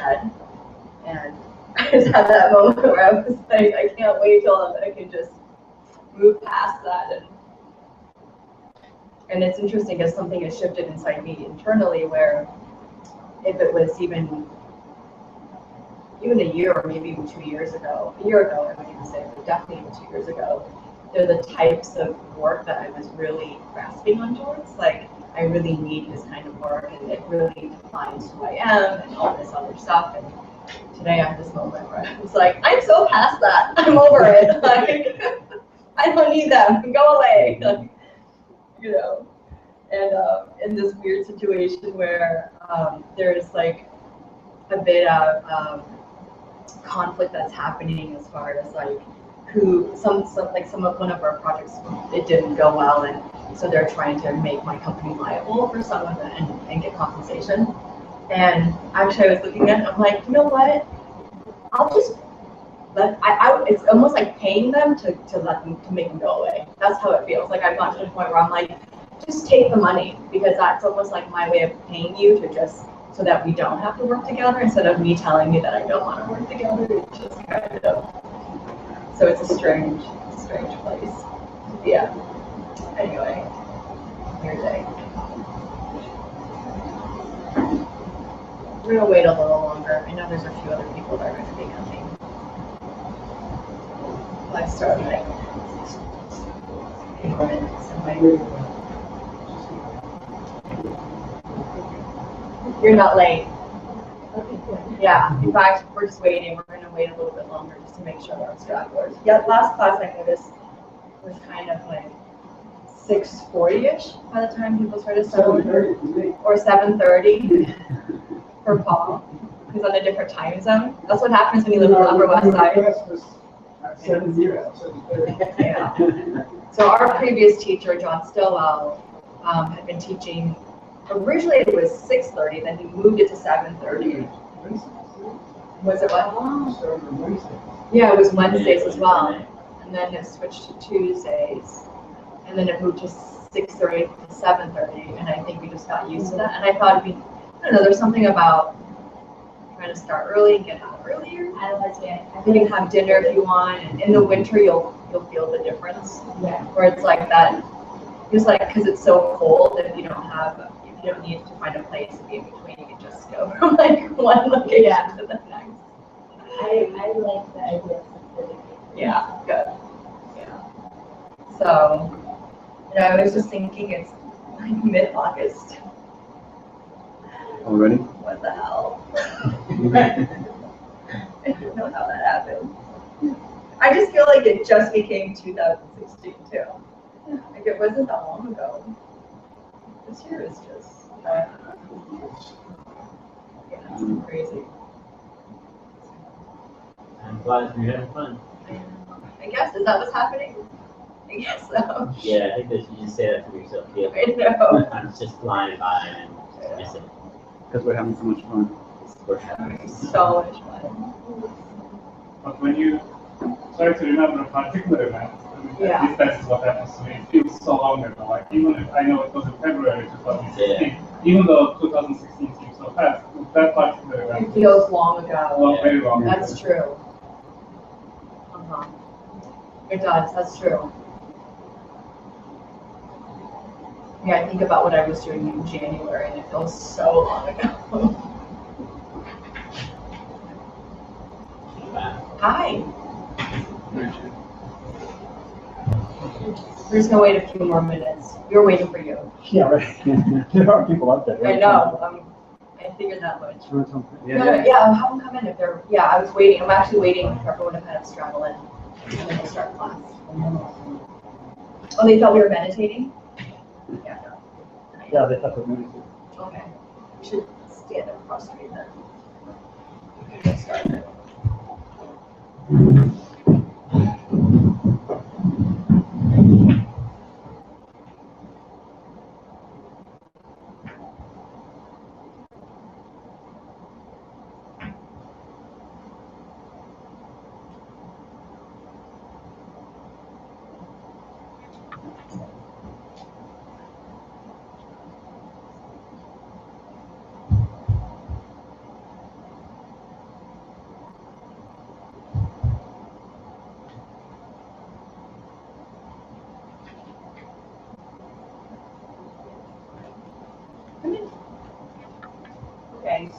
head. And I just had that moment where I was like, I can't wait till I can just move past that. And it's interesting because something has shifted inside me internally where if it was even a year or maybe even 2 years ago, I wouldn't even say, but definitely even 2 years ago, they're the types of work that I was really grasping on towards. Like, I really need this kind of work and it really defines who I am and all this other stuff. And today I have this moment where I was like, I'm so past that. I'm over it. Like, I don't need them. Go away. Like, you know. And in this weird situation where there's like a bit of conflict that's happening as far as like one of our projects, it didn't go well, and so they're trying to make my company liable for some of it and get compensation. And actually I was looking at it, I'm like, you know what? I'll just it's almost like paying them to make them go away. That's how it feels. Like I've gotten to the point where I'm like, just take the money, because that's almost like my way of paying you to just so that we don't have to work together instead of me telling you that I don't want to work together. It's just kind of, so it's a strange place. Yeah. Anyway, weird day. We're gonna wait a little longer. I know there's a few other people that are gonna be coming. I start like 8 minutes. You're not late. Yeah, in fact, we're just waiting. We're going to wait a little bit longer just to make sure there are stragglers. Yeah, last class I noticed was kind of like 6:40-ish by the time people started settling, or 7:30 for Paul. He's on a different time zone. That's what happens when you live on the Upper West Side. Yeah. So our previous teacher, John Stillwell, had been teaching. Originally it was 6:30, then he moved it to 7:30. Was it what? Yeah, it was Wednesdays as well. And then it switched to Tuesdays. And then it moved to 6:30 to 7:30. And I think we just got used to that. And I thought it'd be, I don't know, there's something about trying to start early and get out earlier. I love it. You can have dinner if you want. And in the winter, you'll feel the difference. Yeah. Where it's like that, just like, because it's so cold, if you don't need to find a place to be in between, you can just go from like one location to the next. I like the idea of specific. Yeah, good. Yeah. So, I was just thinking it's like mid-August. Already? What the hell? I don't know how that happened. I just feel like it just became 2016 too. Like it wasn't that long ago. This year is just, yeah, it's crazy. I'm glad you're having fun. I guess, is that what's happening? I guess so. Yeah, I think that you just say that to yourself. Yeah. I know. I'm just flying by and miss it. Because we're having so much fun. We're having So much fun. But when you try to remember a particular event, Yeah. this is what happens to me. It feels so long ago. Like even if I know it was in February 2016, even though 2016 seems so fast, that particular event It feels long ago. long, very long. That's true. It does, that's true. Yeah, I think about what I was doing in January and it feels so long ago. Hi. We're just gonna wait a few more minutes. We were waiting for you. Yeah, right. There are people out there. I know. I figured that much. Yeah. Yeah, I'll have them come in if they're. Yeah, I was waiting. I'm actually waiting for everyone to kind of straddle in and then we'll start class. Oh, they thought we were meditating? Yeah. Yeah, they thought we were meditating. Okay. We should stand up prostrate then. Get started.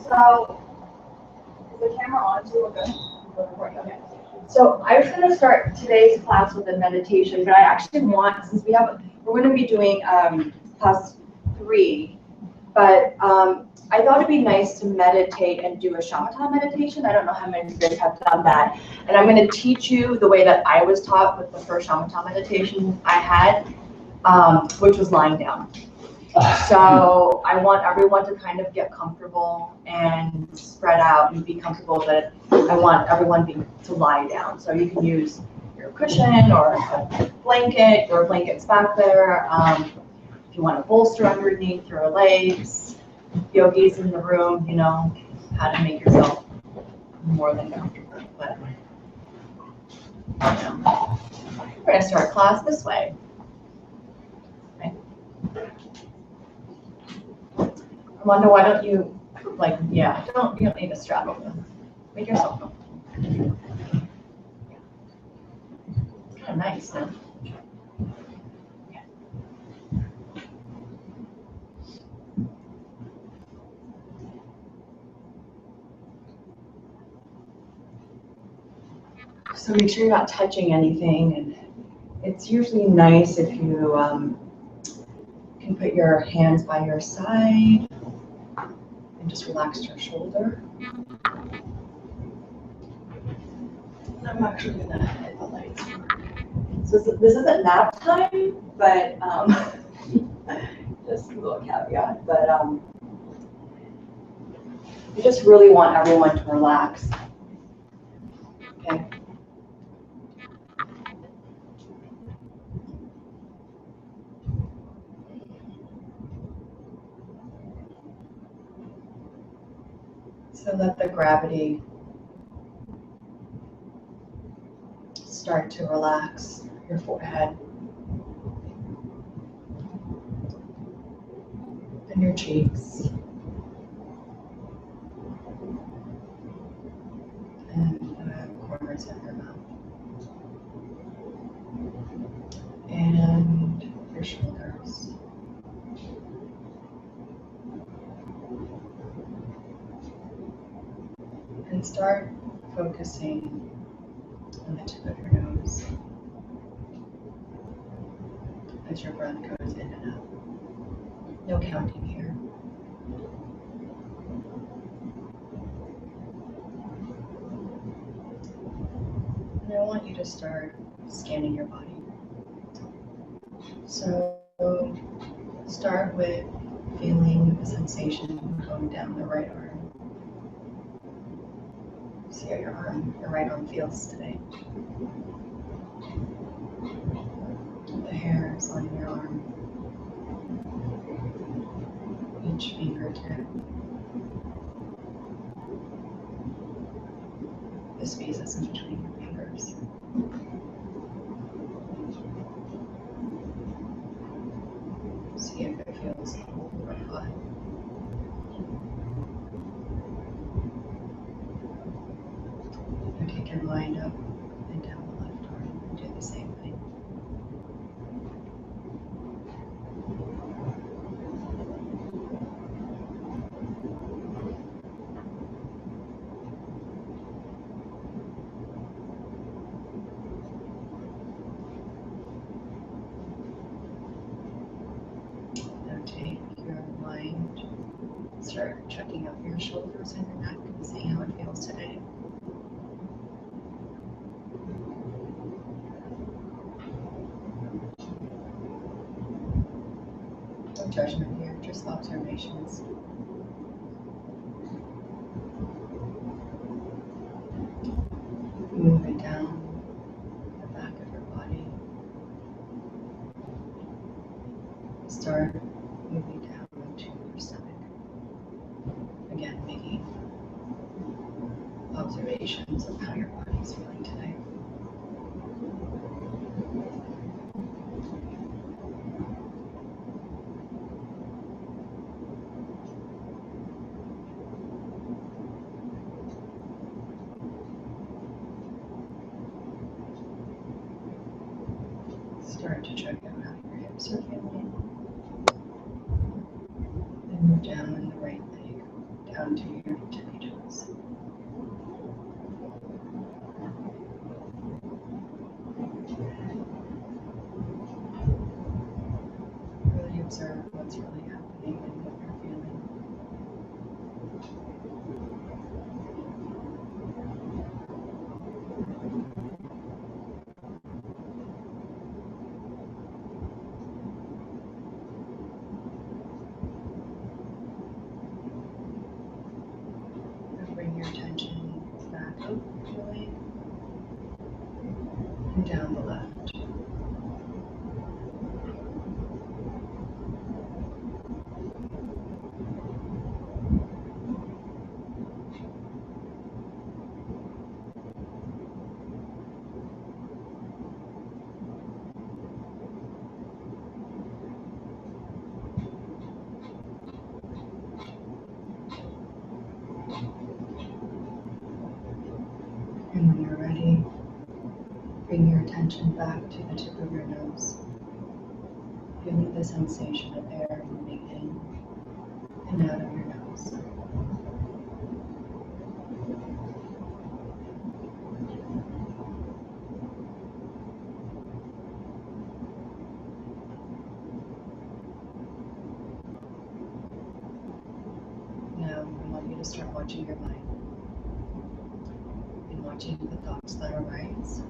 So, is the camera on too? We're good? We're recording, okay. So I was gonna start today's class with a meditation, but I actually want, since we're gonna be doing class 3, but I thought it'd be nice to meditate and do a shamatha meditation. I don't know how many of you guys have done that. And I'm gonna teach you the way that I was taught with the first shamatha meditation I had, which was lying down. So I want everyone to kind of get comfortable and spread out and be comfortable, but I want everyone to lie down. So you can use your cushion or a blanket. Your blanket's back there. If you want a bolster underneath your legs, yogis in the room, you know how to make yourself more than comfortable. But you know, we're gonna start class this way. Armando, why don't you, you don't need a strap over them. Make yourself comfortable. It's kind of nice, huh? Okay. So make sure you're not touching anything, and it's usually nice if you can put your hands by your side and just relax your shoulder. I'm actually gonna hit the lights. So this isn't nap time, but just a little caveat. But I just really want everyone to relax. Okay. So let the gravity start to relax your forehead and your cheeks and the corners of your mouth and your shoulders. And start focusing on the tip of your nose as your breath goes in and out. No counting here. And I want you to start scanning your body. So start with feeling the sensation going down the right arm. See how your right arm feels today. The hairs on your arm, each fingertip, the spaces in between your fingers. See if it feels cold or hot. And take your mind up and down the left arm and do the same thing. Now take your mind, start checking out your shoulders and your neck and see how it feels today. No judgment here, just observations. Move it down the back of your body. Start moving down to your stomach. Again, making observations of how your body is feeling today. Start to check out how your hips are feeling. And move down in the right leg, down to your And when you're ready, bring your attention back to the tip of your nose, feeling the sensation of air moving in and out of your nose. Now, I want you to start watching your mind and watching the thoughts that arise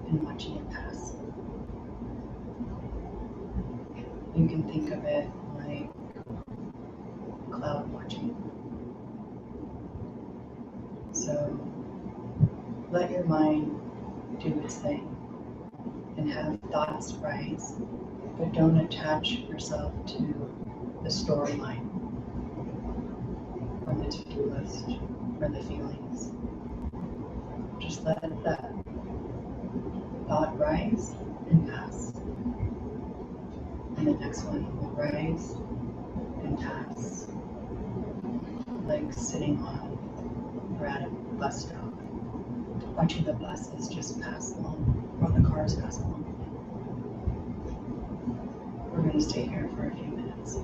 and watching it pass. You can think of it like cloud watching. So let your mind do its thing and have thoughts rise, but don't attach yourself to the storyline or the to-do list or the feelings. Just let that thought rise and pass. And the next one will rise and pass. Like sitting on or at a bus stop, watching the buses just pass along or the cars pass along. We're going to stay here for a few minutes.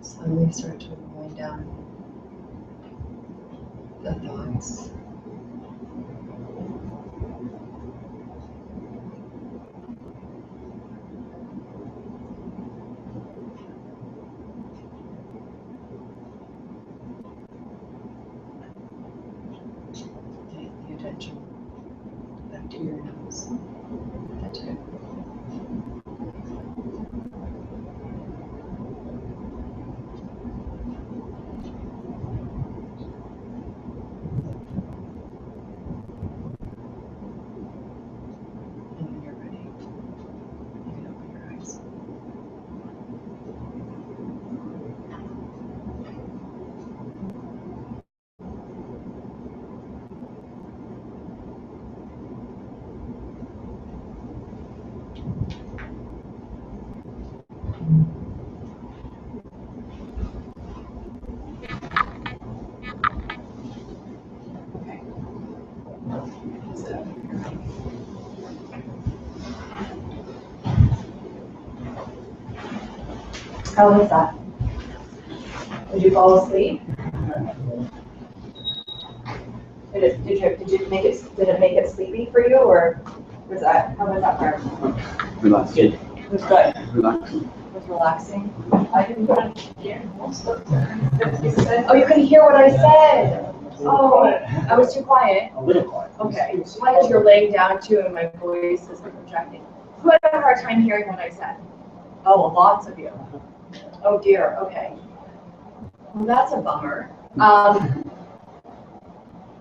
Slowly start to wind down the thoughts. Take the attention back to your nose, the tip. And when you're ready, you can open your eyes. Okay. So, how was that? Did you fall asleep? Did it make it sleepy for you, or how was that part? Relaxing. Good. It was good. Relaxing. It was relaxing. I didn't put on most of it. Oh, you couldn't hear what I said? Oh, I was too quiet. A little quiet. Okay, why because you're laying down too and my voice is projecting. Who had a hard time hearing what I said? Oh, well, lots of you. Oh dear, okay. Well, that's a bummer.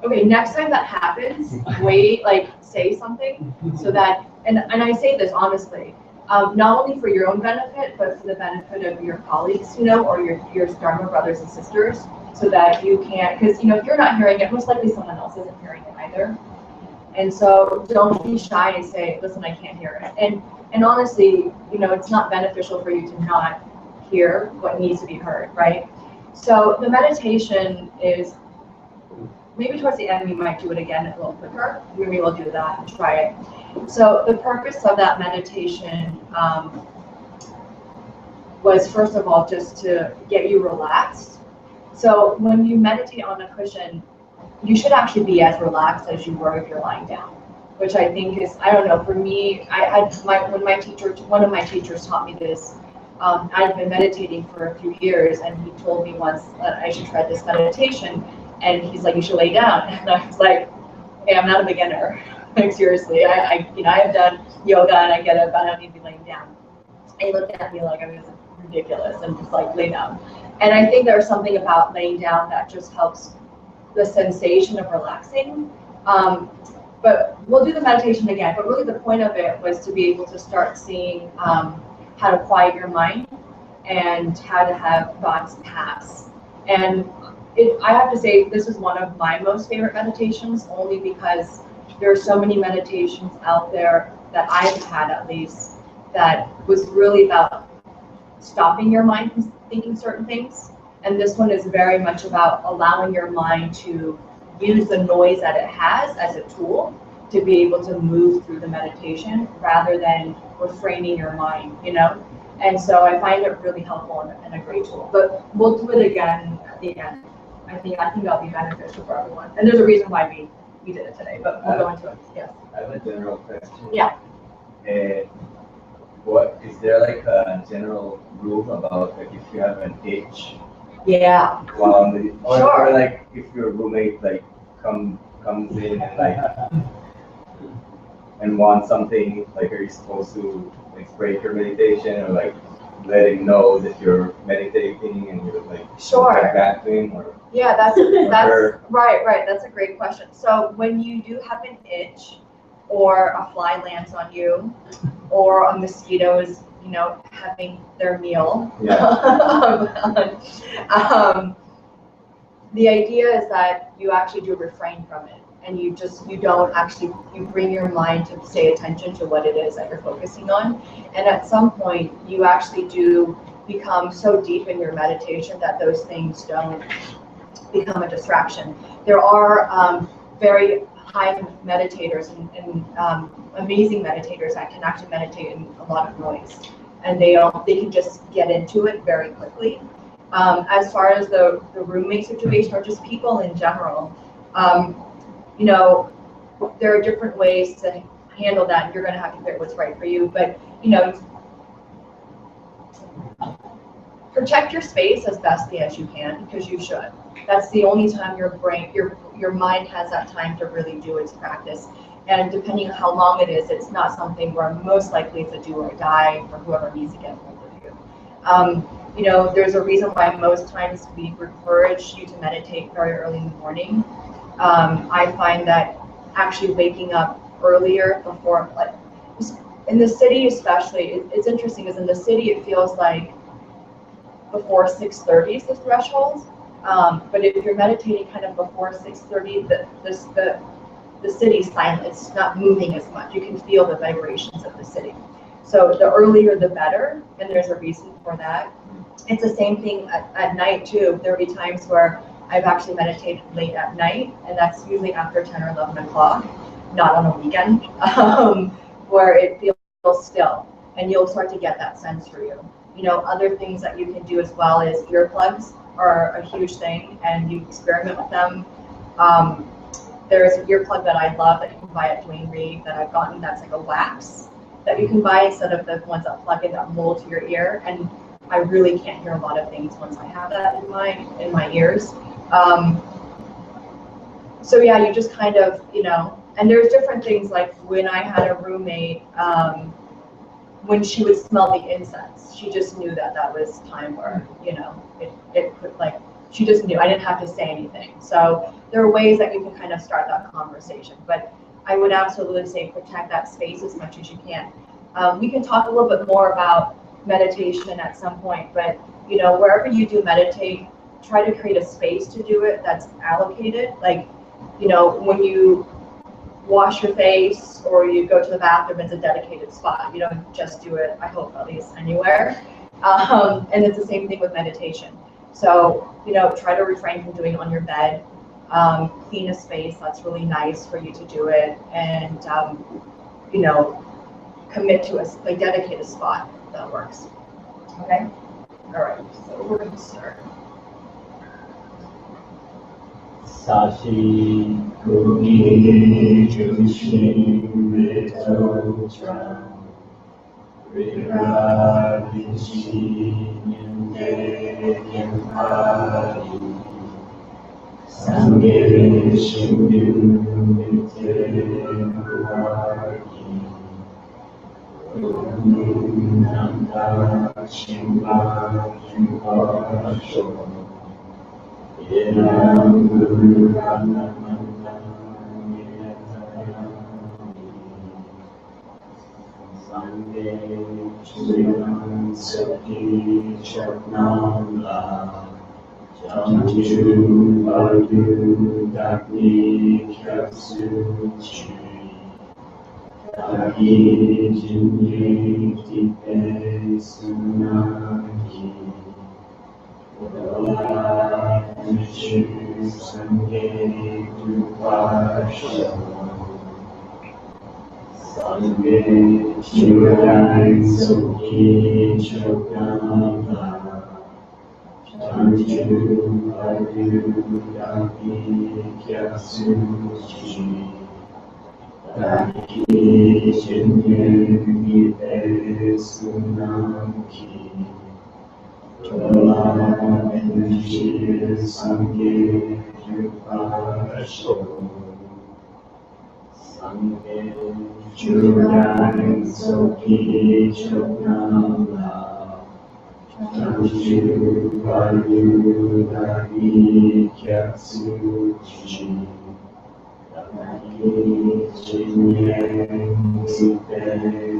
Okay, next time that happens, wait, like say something so that, and I say this honestly, not only for your own benefit, but for the benefit of your colleagues, or your Dharma brothers and sisters, so that you can't, because, if you're not hearing it, most likely someone else isn't hearing it either. And so don't be shy and say, listen, I can't hear it. And honestly, it's not beneficial for you to not hear what needs to be heard, right? So the meditation is, maybe towards the end we might do it again a little quicker. Maybe we'll do that and try it. So the purpose of that meditation was, first of all, just to get you relaxed. So when you meditate on a cushion, you should actually be as relaxed as you were if you're lying down, which I think is, I don't know, for me, one of my teachers taught me this. I'd been meditating for a few years, and he told me once that I should try this meditation, and he's like, you should lay down. And I was like, hey, I'm not a beginner. Like, seriously, I have done yoga and I get it, but I don't need to be laying down. And he looked at me like I was ridiculous and just like, lay down. And I think there's something about laying down that just helps the sensation of relaxing. But we'll do the meditation again, but really the point of it was to be able to start seeing how to quiet your mind and how to have thoughts pass. And I have to say, this is one of my most favorite meditations, only because there are so many meditations out there that I've had, at least, that was really about stopping your mind from thinking certain things. And this one is very much about allowing your mind to use the noise that it has as a tool to be able to move through the meditation rather than refraining your mind, And so I find it really helpful and a great tool. But we'll do it again at the end. I think that'll be beneficial for everyone. And there's a reason why we did it today, but we'll go into it. Yes. I have a general question. Yeah. What is there like a general rule about like if you have an itch Yeah. while on the Sure. or like if your roommate like comes in and like and wants something, like are you supposed to like break your meditation or like let him know that you're meditating and you're like Sure. get back to him or Yeah, that's Or- right. That's a great question. So when you do have an itch, or a fly lands on you, or a mosquito is, having their meal, the idea is that you actually do refrain from it, and you bring your mind to pay attention to what it is that you're focusing on, and at some point you actually do become so deep in your meditation that those things don't become a distraction. There are very high meditators and amazing meditators that can actually meditate in a lot of noise, and they can just get into it very quickly. As far as the roommate situation or just people in general, there are different ways to handle that, and you're going to have to figure what's right for you. But protect your space as bestly as you can, because you should. That's the only time your mind has that time to really do its practice. And depending on how long it is, it's not something where most likely it's a do or die for whoever needs to get hold of you. There's a reason why most times we encourage you to meditate very early in the morning. I find that actually waking up earlier before, like in the city especially, it's interesting because in the city it feels like before 6:30 is the threshold. But if you're meditating kind of before 6:30, the city's silent. It's not moving as much. You can feel the vibrations of the city. So the earlier the better, and there's a reason for that. It's the same thing at night too. There'll be times where I've actually meditated late at night, and that's usually after 10 or 11 o'clock, not on a weekend, where it feels still, and you'll start to get that sense for you. Other things that you can do as well is earplugs are a huge thing, and you experiment with them. there's an earplug that I love that you can buy at Dwayne Reed that I've gotten that's like a wax that you can buy instead of the ones that plug in that mold to your ear. And I really can't hear a lot of things once I have that in my ears. So yeah, you just kind of, you know, and there's different things like when I had a roommate, when she would smell the incense, she just knew that that was time for, you know, it could like, she just knew, I didn't have to say anything. So there are ways that you can kind of start that conversation, but I would absolutely say protect that space as much as you can. We can talk a little bit more about meditation at some point, but you know, wherever you do meditate, try to create a space to do it that's allocated. Like, you know, when you wash your face or you go to the bathroom, it's a dedicated spot. You don't just do it, I hope, at least anywhere. And it's the same thing with meditation. So, you know, try to refrain from doing it on your bed. Clean a space that's really nice for you to do it, and you know, commit to a dedicated spot that works. Okay? All right, so we're going to start. Sashi Kuni Jushin Mitotra Viravichi Yande Yampari Sangye Shimyu Mite Kuwaki Nanda Shimba Yuva Sangye Shriram Sati Chatnamla Jamju Vayu Dagni Kyatsuchi Dagi Jinyi Tipe Sunaki Vishu Sangye Dupasha Sangye Shivai Soki Chokama Chanchu Vayu Dagi Kyatsuchi Dagi Jinyu Ipe Sunaki Chola Enshi Sangye Yupasho Sangye Churai Soki Choknama Chanchu Vayu Dagi Kyatsuchi Dagi Jinyen Supe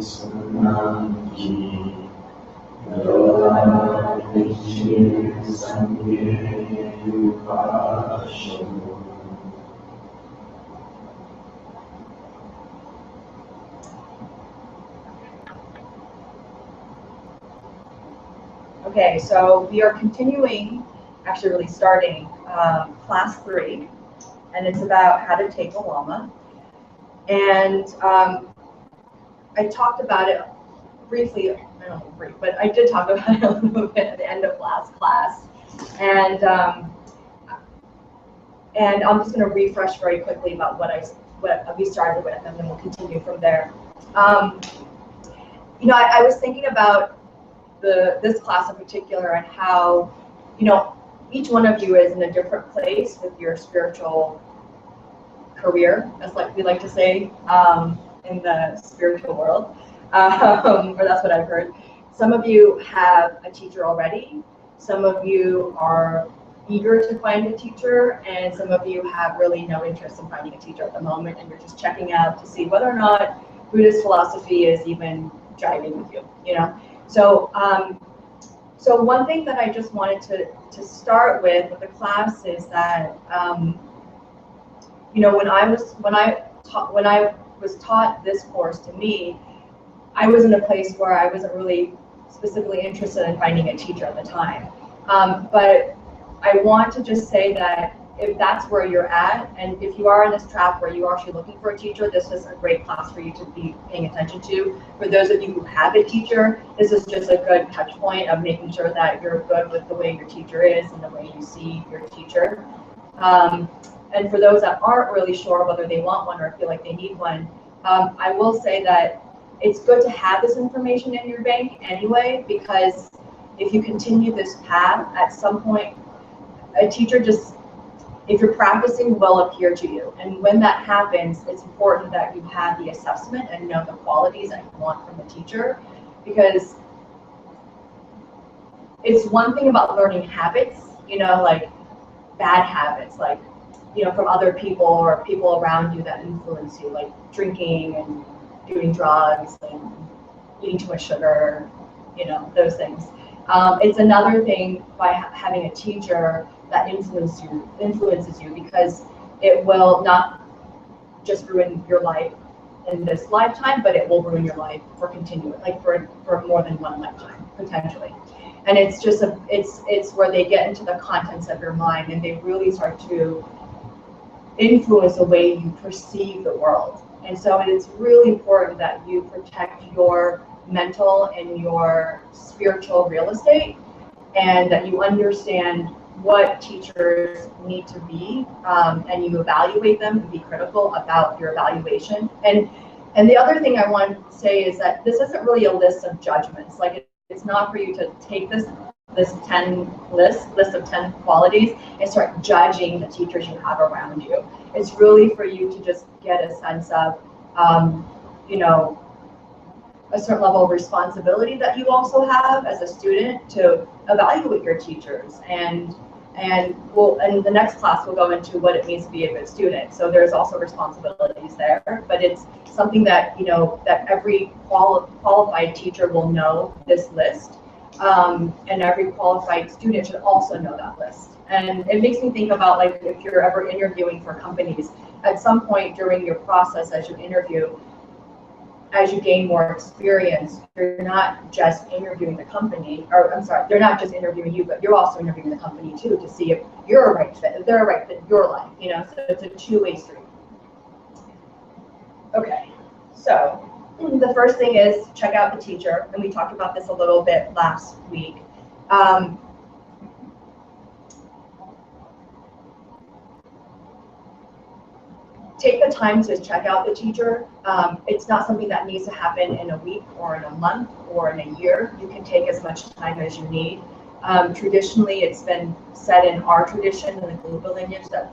Sunaki Yola Vishi Sangye Yupasho. Okay, so we are continuing, actually really starting class 3, and it's about how to take a llama. And I talked about it briefly, I don't know brief, but I did talk about it a little bit at the end of last class. And I'm just going to refresh very quickly about what we started with, and then we'll continue from there. You know, I was thinking about this class in particular and how, you know, each one of you is in a different place with your spiritual career, as like we like to say in the spiritual world, or that's what I've heard. Some of you have a teacher already. Some of you are eager to find a teacher, and some of you have really no interest in finding a teacher at the moment, and you're just checking out to see whether or not Buddhist philosophy is even jiving with you, you know? So, so one thing that I just wanted to start with the class is that, you know, when I was taught this course, to me, I was in a place where I wasn't really specifically interested in finding a teacher at the time. But I want to just say that if that's where you're at, and if you are in this trap where you're actually looking for a teacher, this is a great class for you to be paying attention to. For those of you who have a teacher, this is just a good touch point of making sure that you're good with the way your teacher is and the way you see your teacher. And for those that aren't really sure whether they want one or feel like they need one, I will say that it's good to have this information in your bank anyway, because if you continue this path, at some point, a teacher just, if you're practicing, will appear to you. And when that happens, it's important that you have the assessment and know the qualities that you want from the teacher, because it's one thing about learning habits, you know, like bad habits, like, you know, from other people or people around you that influence you, like drinking and doing drugs and eating too much sugar, you know, those things. It's another thing by having a teacher that influences you, because it will not just ruin your life in this lifetime, but it will ruin your life for continuing, like for more than one lifetime, potentially. And it's just it's where they get into the contents of your mind, and they really start to influence the way you perceive the world. And so it's really important that you protect your mental and your spiritual real estate, and that you understand what teachers need to be, and you evaluate them and be critical about your evaluation. And the other thing I want to say is that this isn't really a list of judgments. Like, it's not for you to take this list of 10 qualities and start judging the teachers you have around you. It's really for you to just get a sense of, you know, a certain level of responsibility that you also have as a student to evaluate your teachers. And the next class will go into what it means to be a good student. So there's also responsibilities there, but it's something that, you know, that every qualified teacher will know this list, and every qualified student should also know that list. And it makes me think about, like, if you're ever interviewing for companies, at some point during your process as you interview, as you gain more experience, you're not just interviewing the company, or I'm sorry, they're not just interviewing you, but you're also interviewing the company too, to see if you're a right fit, if they're a right fit in your life, you know, so it's a two-way street. Okay, so the first thing is check out the teacher, and we talked about this a little bit last week. Take the time to check out the teacher. It's not something that needs to happen in a week or in a month or in a year. You can take as much time as you need. Traditionally, it's been said in our tradition, in the global lineage, that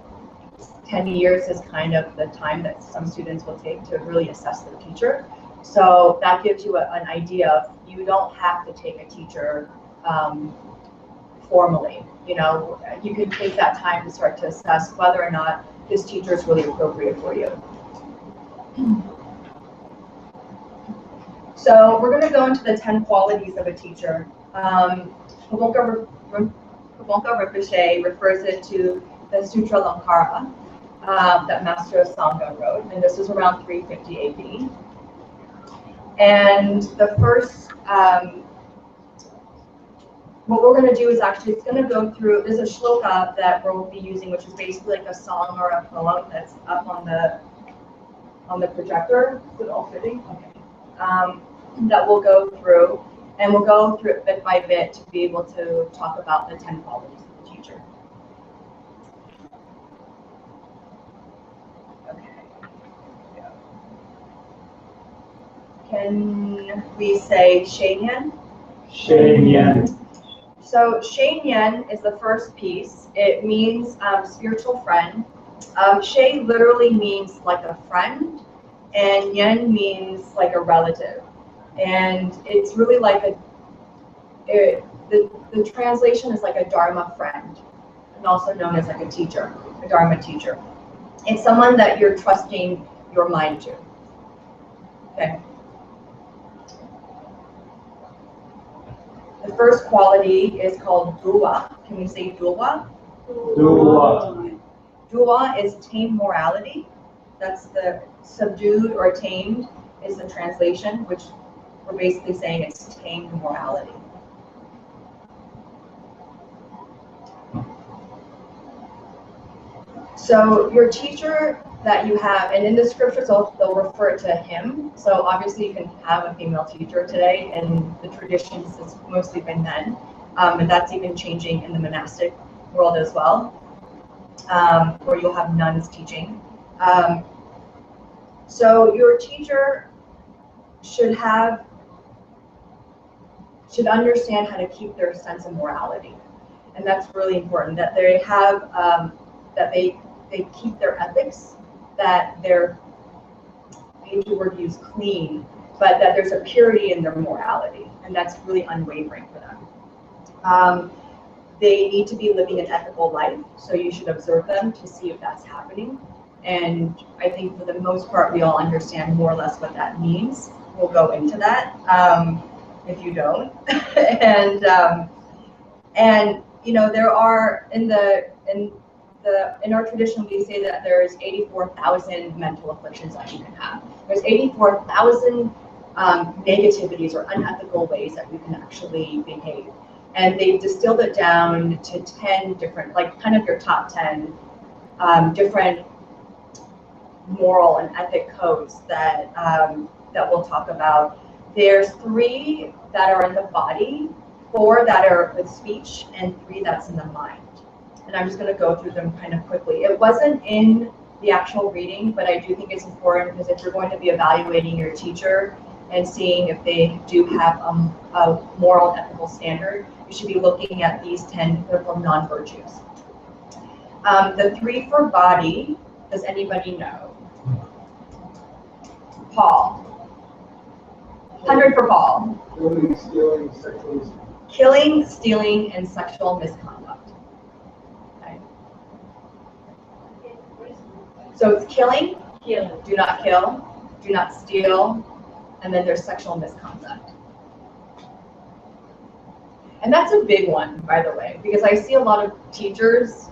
10 years is kind of the time that some students will take to really assess their teacher. So that gives you an idea of, you don't have to take a teacher formally. You know, you can take that time to start to assess whether or not this teacher is really appropriate for you. So we're going to go into the 10 qualities of a teacher. Pabonka Rinpoche refers it to the Sutra Lankara that Master Sangha wrote, and this was around 350 AD. And the first, what we're going to do is actually, it's going to go through, there's a shloka that we'll be using, which is basically like a song or a poem that's up on the projector. Is it all fitting? Okay. That we'll go through, and we'll go through it bit by bit to be able to talk about the 10 qualities of the teacher. Okay. Can we say Shenyan? Shenyan. So Shenyan is the first piece. It means spiritual friend. She literally means like a friend, and Yen means like a relative. And it's really like the translation is like a Dharma friend, and also known as like a teacher, a Dharma teacher. It's someone that you're trusting your mind to. Okay. The first quality is called duwa. Can we say duwa? Duwa. Duwa is tamed morality. That's the subdued or tamed is the translation, which we're basically saying it's tamed morality. So your teacher that you have, and in the scriptures they'll refer to him. So obviously you can have a female teacher today, and the traditions has mostly been men, and that's even changing in the monastic world as well. or you'll have nuns teaching. So your teacher should understand how to keep their sense of morality, and that's really important. That they have that they keep their ethics, that they're, I hate the word used, clean, but that there's a purity in their morality, and that's really unwavering for them. They need to be living an ethical life, so you should observe them to see if that's happening. And I think for the most part, we all understand more or less what that means. We'll go into that if you don't. and you know, there are in our tradition, we say that there's 84,000 mental afflictions that you can have. There's 84,000 negativities or unethical ways that you can actually behave. And they've distilled it down to 10 different, like kind of your top 10 different moral and ethic codes that that we'll talk about. There's 3 that are in the body, 4 that are with speech, and 3 that's in the mind. And I'm just going to go through them kind of quickly. It wasn't in the actual reading, but I do think it's important because if you're going to be evaluating your teacher and seeing if they do have a moral and ethical standard, you should be looking at these 10 they're called non-virtues. The 3 for body, does anybody know? Paul. 100 for Paul. Killing, stealing, and sexual misconduct. Okay. So it's killing, do not kill, do not steal, and then there's sexual misconduct. And that's a big one, by the way, because I see a lot of teachers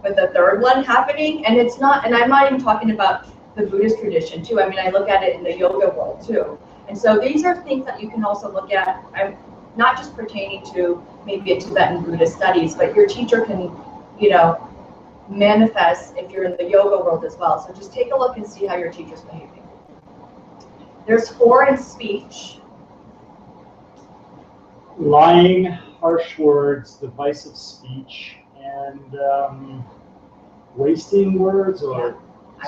with the 3rd one happening, and it's not, and I'm not even talking about the Buddhist tradition too. I mean, I look at it in the yoga world too. And so these are things that you can also look at. I'm not just pertaining to maybe a Tibetan Buddhist studies, but your teacher can, you know, manifest if you're in the yoga world as well. So just take a look and see how your teacher's behaving. There's 4 in speech. Lying, harsh words, divisive speech, and wasting words or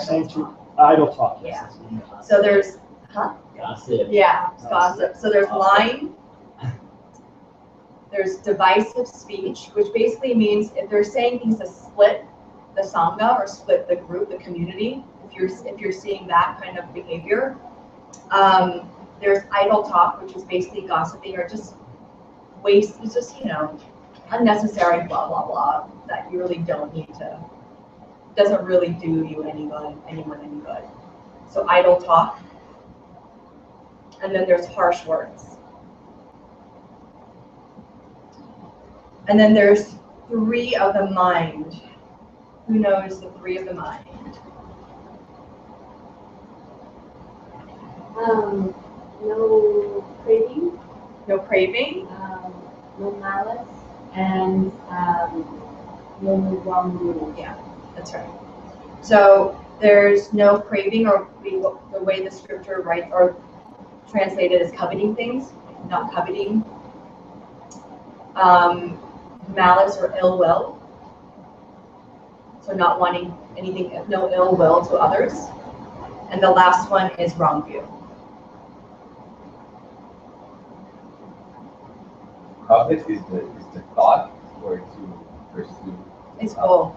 saying idle talk. Yeah. So there's, Gossip. yeah, gossip. So there's lying. There's divisive speech, which basically means if they're saying things to split the sangha or split the group, the community, if you're seeing that kind of behavior. There's idle talk, which is basically gossiping or just waste, it's just, you know, unnecessary blah blah blah that you really don't need to, doesn't really do you anyone any good. So idle talk. And then there's harsh words. And then there's 3 of the mind. Who knows the 3 of the mind? No craving. No craving. No malice, and no wrongdoing. Yeah, that's right. So there's no craving, or the way the scripture writes or translated as coveting things, not coveting. Malice or ill will. So not wanting anything, no ill will to others. And the last one is wrong view. Covet is the thought or to pursue? It's both.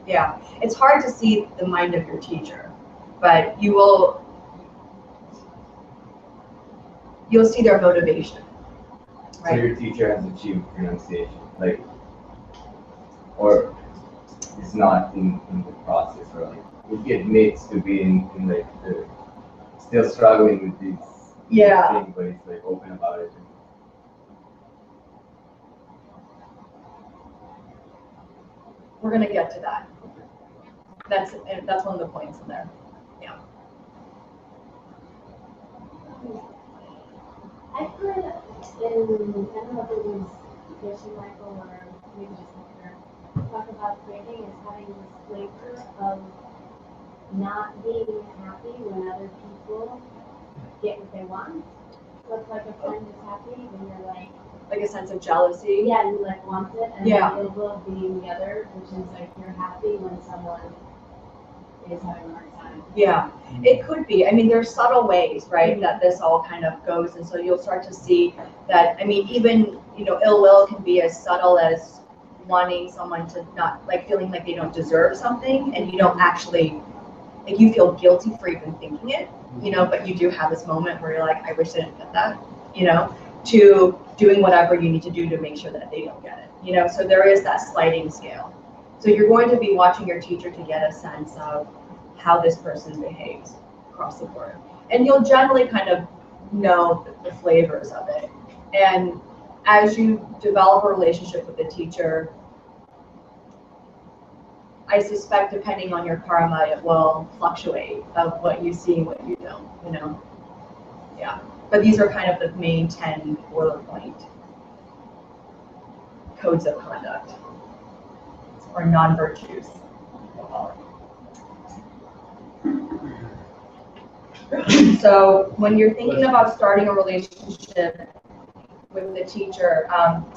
Yeah, it's hard to see the mind of your teacher, but you'll see their motivation. Right? So your teacher has achieved renunciation, like, or it's not in the process, or like if he admits to being in like the still struggling with these things, but he's like open about it. We're gonna get to that. That's one of the points in there. Yeah. I've heard in, I don't know if it was Yoshi Michael or maybe just Hector, talk about craving as having this flavor of not being happy when other people get what they want. So it's like a friend is happy when you're like, like a sense of jealousy. Yeah, you like want it, and Yeah. then ill will being the other, which is like you're happy when someone is having a hard time. Yeah, it could be. I mean, there's subtle ways, right, that this all kind of goes, and so you'll start to see that. I mean, even ill will can be as subtle as wanting someone to not like feeling like they don't deserve something, and you don't actually like you feel guilty for even thinking it, but you do have this moment where you're like, I wish I didn't get that, to doing whatever you need to do to make sure that they don't get it, so there is that sliding scale. So you're going to be watching your teacher to get a sense of how this person behaves across the board. And you'll generally kind of know the flavors of it. And as you develop a relationship with the teacher, I suspect depending on your karma, it will fluctuate of what you see and what you don't, Yeah. But these are kind of the main 10 bullet point codes of conduct or non-virtues. So when you're thinking about starting a relationship with the teacher,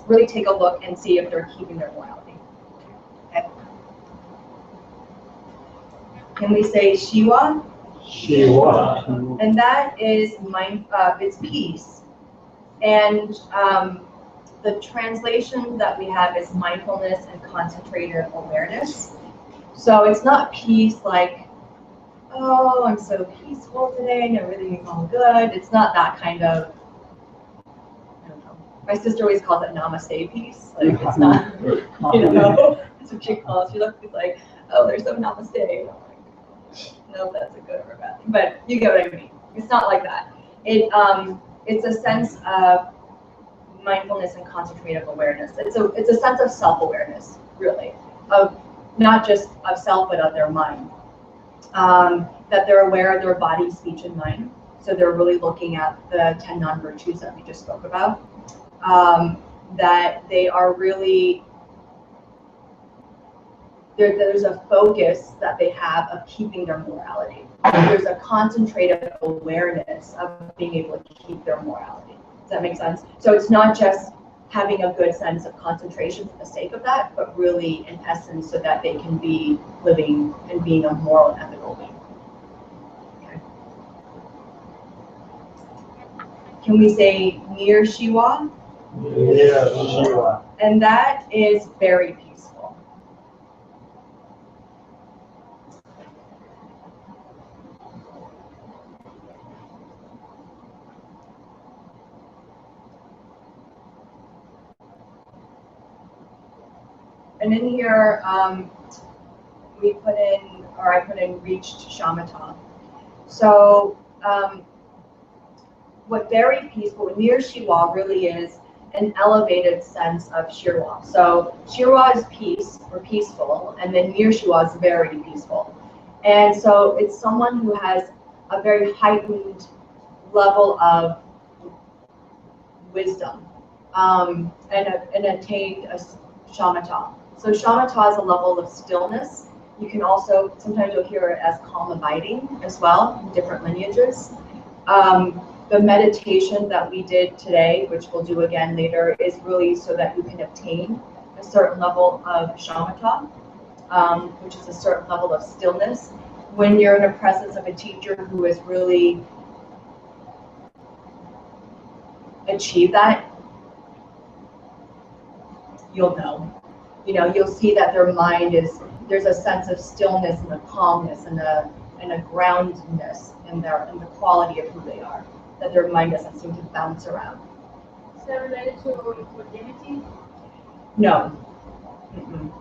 really take a look and see if they're keeping their morality. Okay. Can we say Shiwa? Shiwa. And that is it's peace. And the translation that we have is mindfulness and concentrated awareness. So it's not peace like, oh, I'm so peaceful today and everything's all good. It's not that kind of, I don't know. My sister always calls it namaste peace. Like it's not, that's what she calls it. She looks like, oh, there's no namaste. And I'm like, no, that's a good or a bad thing. But you get what I mean. It's not like that. It's a sense of mindfulness and concentrative awareness. It's a sense of self-awareness, really, of not just of self, but of their mind. That they're aware of their body, speech, and mind. So they're really looking at the 10 non-virtues that we just spoke about. That they are really, there's a focus that they have of keeping their morality. There's a concentrative awareness of being able to keep their morality. Does that make sense? So it's not just having a good sense of concentration for the sake of that, but really in essence so that they can be living and being a moral and ethical being. Okay. Can we say near Shiwa? Yeah, Shiwa. And that is very peaceful. And in here, we put in, or I put in reached shamatha. So what very peaceful, near Shiwa really is an elevated sense of Shirwa. So Shirwa is peace or peaceful, and then near Shiwa is very peaceful. And so it's someone who has a very heightened level of wisdom and attained a shamatha. So shamatha is a level of stillness. You can also, sometimes you'll hear it as calm abiding as well, in different lineages. The meditation that we did today, which we'll do again later, is really so that you can obtain a certain level of shamatha, which is a certain level of stillness. When you're in the presence of a teacher who has really achieved that, you'll know. You'll see that their mind there's a sense of stillness and a calmness and a groundedness in the quality of who they are, that their mind doesn't seem to bounce around. Is that related to equanimity? No. Mm-mm.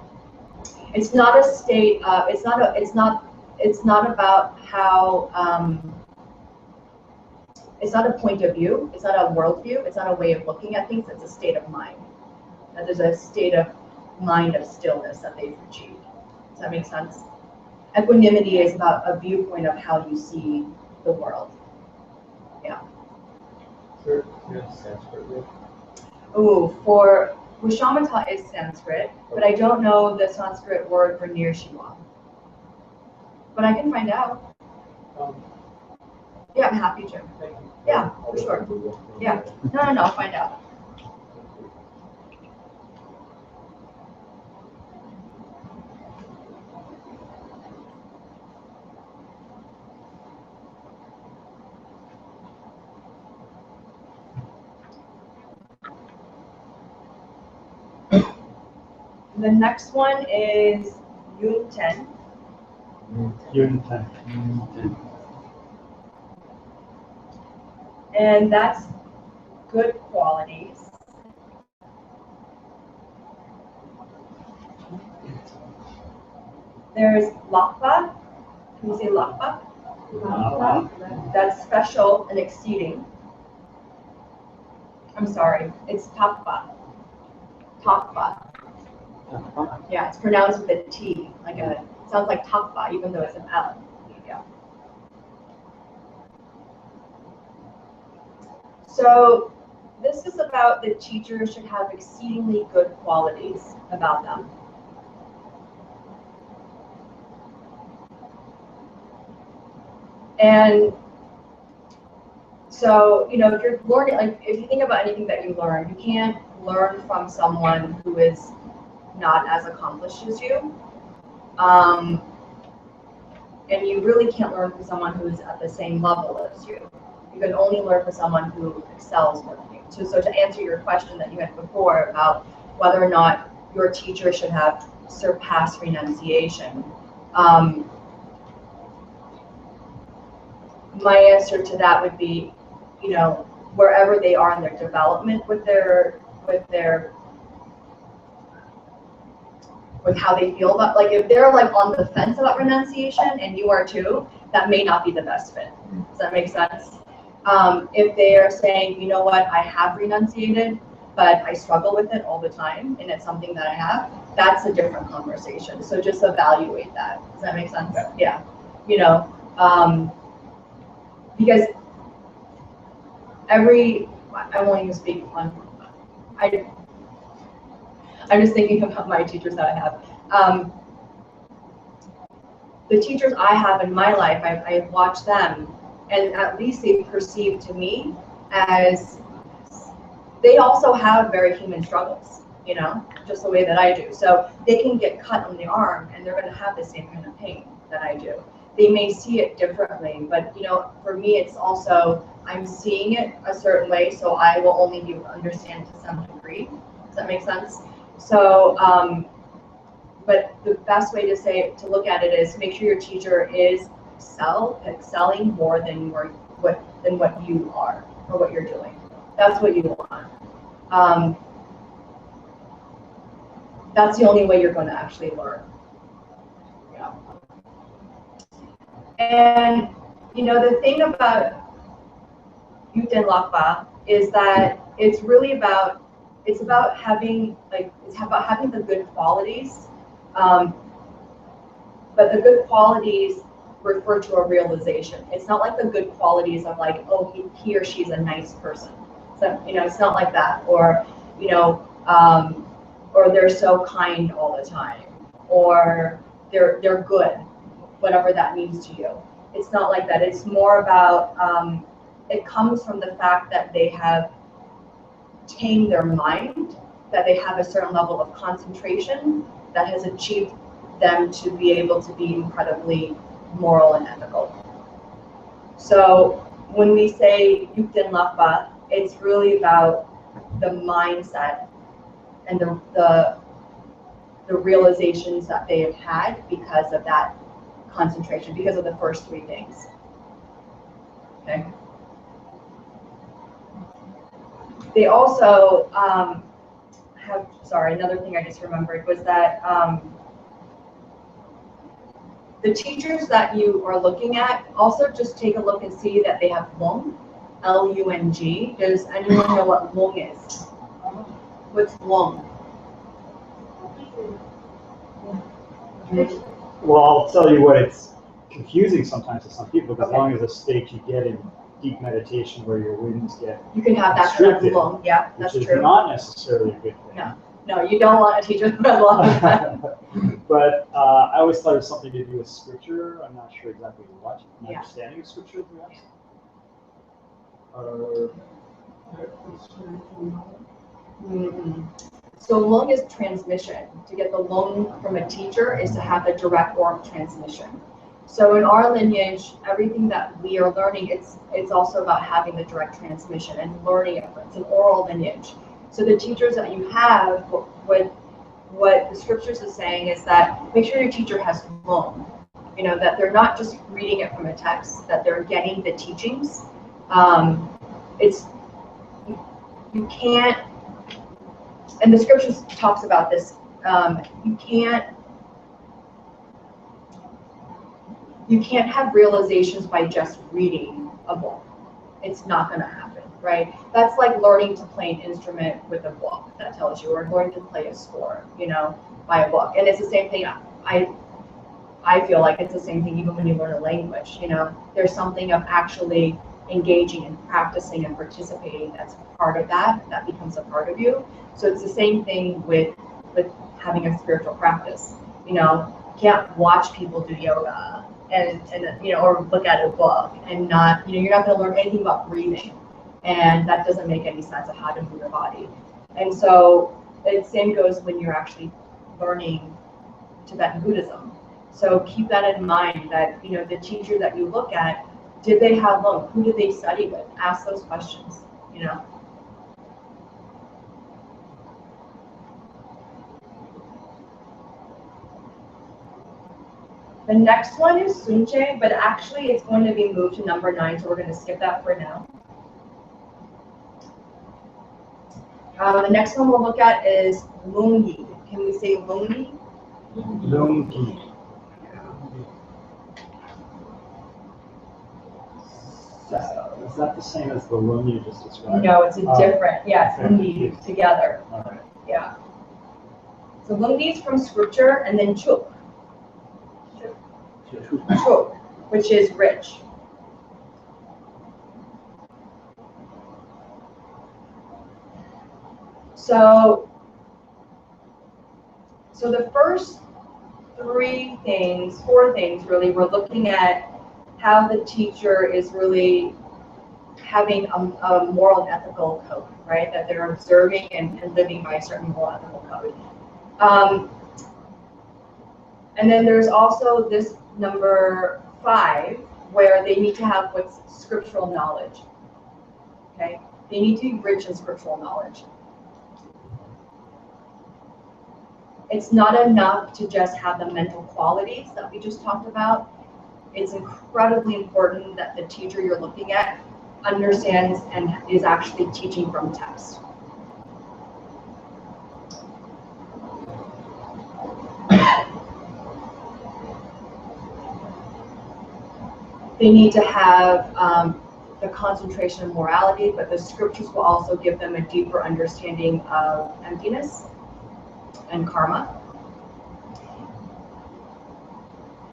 It's not a state, it's not about how, it's not a point of view, it's not a worldview, it's not a way of looking at things, it's a state of mind. That there's a state of mind of stillness that they've achieved. Does that make sense? Equanimity is about a viewpoint of how you see the world. Yeah. Sure. Yeah, Sanskrit word. Ooh, shamatha is Sanskrit, but I don't know the Sanskrit word for near Shiva. But I can find out. Yeah, I'm happy to. Yeah, for sure. Yeah. No, I'll find out. The next one is Yun 10. Unit 10. And that's good qualities. There's Lakpa. Can you say Lakpa? That's special and exceeding. I'm sorry, it's Takpa. Takpa. Yeah, it's pronounced with a T, like a, it sounds like Takpa, even though it's an L. Yeah. So this is about the teacher should have exceedingly good qualities about them. And so, you know, if you're learning, like if you think about anything that you learn, you can't learn from someone who is not as accomplished as you. And you really can't learn from someone who's at the same level as you. You can only learn from someone who excels more than you. So to answer your question that you had before about whether or not your teacher should have surpassed renunciation, my answer to that would be, you know, wherever they are in their development with how they feel about, like if they're like on the fence about renunciation and you are too, that may not be the best fit. Does that make sense? If they are saying, you know what, I have renunciated, but I struggle with it all the time and it's something that I have, that's a different conversation. So just evaluate that. Does that make sense? Yeah. You know, because I won't even speak on, I'm just thinking about my teachers that I have. The teachers I have in my life, I watch them, and at least they perceive to me as they also have very human struggles, you know, just the way that I do. So they can get cut on the arm and they're going to have the same kind of pain that I do. They may see it differently, but you know, for me, it's also, I'm seeing it a certain way, so I will only be able to understand to some degree. Does that make sense? So, but the best way to look at it is make sure your teacher is excelling more than what you are or what you're doing. That's what you want. That's the only way you're going to actually learn. Yeah. And you know, the thing about Yuten Lakpa is that it's really about having the good qualities, but the good qualities refer to a realization. It's not like the good qualities of like, oh, he or she's a nice person. So you know, it's not like that, or you know, or they're so kind all the time, or they're good, whatever that means to you. It's not like that. It's more about it comes from the fact that they have tamed their mind, that they have a certain level of concentration that has achieved them to be able to be incredibly moral and ethical. So when we say Yukten Lakpa, it's really about the mindset and the realizations that they have had because of that concentration, because of the first three things. Okay. They also have, sorry, another thing I just remembered was that the teachers that you are looking at, also just take a look and see that they have Lung, L-U-N-G. Does anyone know what Lung is? What's Lung? Well, I'll tell you what, it's confusing sometimes to some people, because Lung is a state you get in deep meditation where your winds get You can have that kind of Lung, yeah, that's which is true. not necessarily a good thing. No, you don't want a teacher who has Lung. But I always thought it was something to do with scripture. I'm not sure exactly what. An Yeah. understanding of scripture, perhaps? So Lung is transmission. To get the Lung from a teacher is to have a direct oral transmission. So in our lineage, everything that we are learning, it's also about having the direct transmission and learning it. It's an oral lineage. So the teachers that you have would what the scriptures is saying is that make sure your teacher has learned, that they're not just reading it from a text, that they're getting the teachings. It's you can't, and the scriptures talks about this. You can't have realizations by just reading a book. It's not going to happen, right? That's like learning to play an instrument with a book that tells you, or learning to play a score, by a book. And it's the same thing. I feel like it's the same thing even when you learn a language. There's something of actually engaging and practicing and participating that's part of that becomes a part of you. So it's the same thing with having a spiritual practice. You can't watch people do yoga and or look at a book and not, you're not going to learn anything about breathing, and that doesn't make any sense of how to move your body. And so the same goes when you're actually learning Tibetan Buddhism. So keep that in mind, that the teacher that you look at, did they have Hmong? Who did they study with? Ask those questions. The next one is Sunche, but actually it's going to be moved to number 9, so we're going to skip that for now. The next one we'll look at is Lungi. Can we say Lungi? Lungi. Is that the same as the lung you just described? No, it's a different. Yes, okay. Lungi together. All right. Yeah. So Lungi is from scripture, and then Chuk. Chuk, which is rich. So the first 4 things really, we're looking at how the teacher is really having a moral and ethical code, right? That they're observing and living by a certain moral and ethical code. And then there's also this number 5, where they need to have what's scriptural knowledge. Okay, they need to be rich in scriptural knowledge. It's not enough to just have the mental qualities that we just talked about. It's incredibly important that the teacher you're looking at understands and is actually teaching from text. They need to have the concentration of morality, but the scriptures will also give them a deeper understanding of emptiness and karma.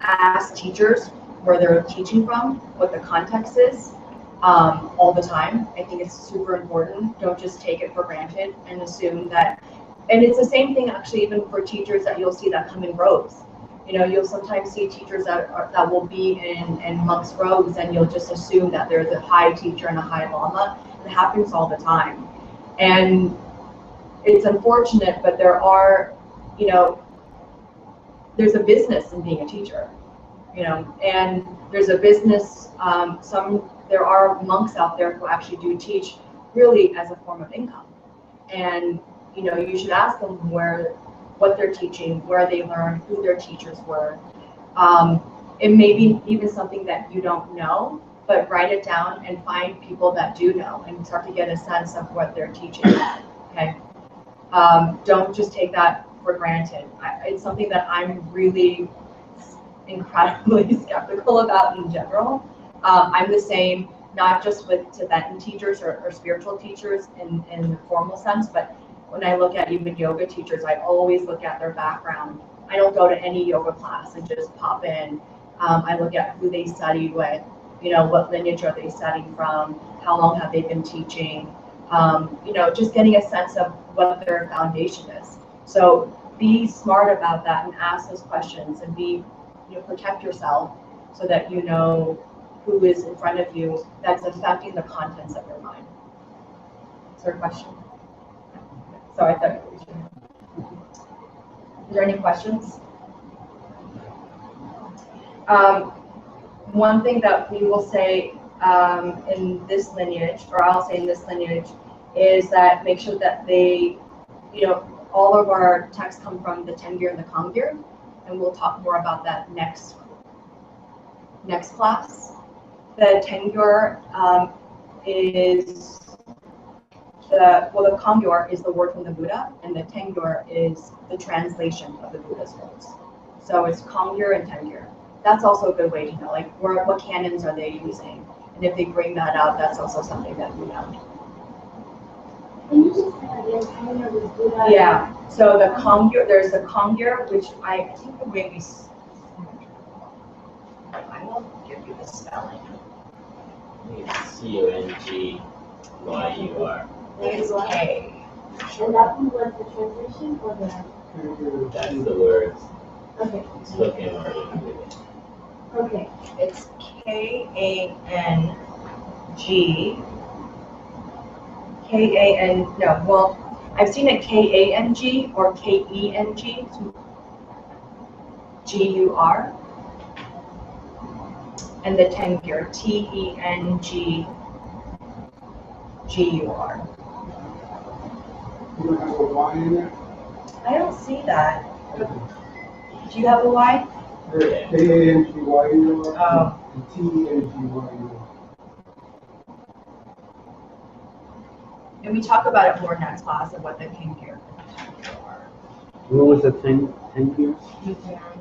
Ask teachers where they're teaching from, what the context is, all the time. I think it's super important. Don't just take it for granted and assume that. And it's the same thing actually even for teachers that you'll see that come in robes. You'll sometimes see teachers that will be in monks' robes, and you'll just assume that there's a high teacher and a high lama. It happens all the time. And it's unfortunate, but there are, there's a business in being a teacher, and there's a business, there are monks out there who actually do teach really as a form of income. And, you should ask them what they're teaching, where they learned, who their teachers were. It may be even something that you don't know, but write it down and find people that do know and start to get a sense of what they're teaching, okay? Don't just take that for granted. It's something that I'm really incredibly skeptical about in general. I'm the same, not just with Tibetan teachers or spiritual teachers in the formal sense, but when I look at even yoga teachers, I always look at their background. I don't go to any yoga class and just pop in. I look at who they studied with, what lineage are they studying from, how long have they been teaching, just getting a sense of what their foundation is. So be smart about that and ask those questions and protect yourself so that you know who is in front of you that's affecting the contents of your mind. Is there a question? Sorry, I thought you raised your hand. Is there any questions? One thing that we will say in this lineage, or I'll say in this lineage, is that make sure that they, all of our texts come from the Tengir and the Kongir, and we'll talk more about that next class. The Tengir is the Kongir is the word from the Buddha, and the Tengir is the translation of the Buddha's words. So it's Kongir and Tengir. That's also a good way to know, like, what canons are they using? And if they bring that out, that's also something that we know. Can you just say again, Kongir was Buddha? Yeah, so the Kongir, there's the Kongir, which I think the way we, I will give you the spelling. Congyur. It's K. And that one was the translation or the? That's the words. Okay. Spoken word. Okay. It's no, well, I've seen it K-A-N-G or K-E-N-G, G-U-R. And the Tengir, T-E-N-G, G-U-R. You don't have a Y in there? I don't see that. Do you have a Y? K-A-N-G-Y-U-R Oh. and T-E-N-G-Y-U-R. And we talk about it more next class of what the Tengir are. What was the thing?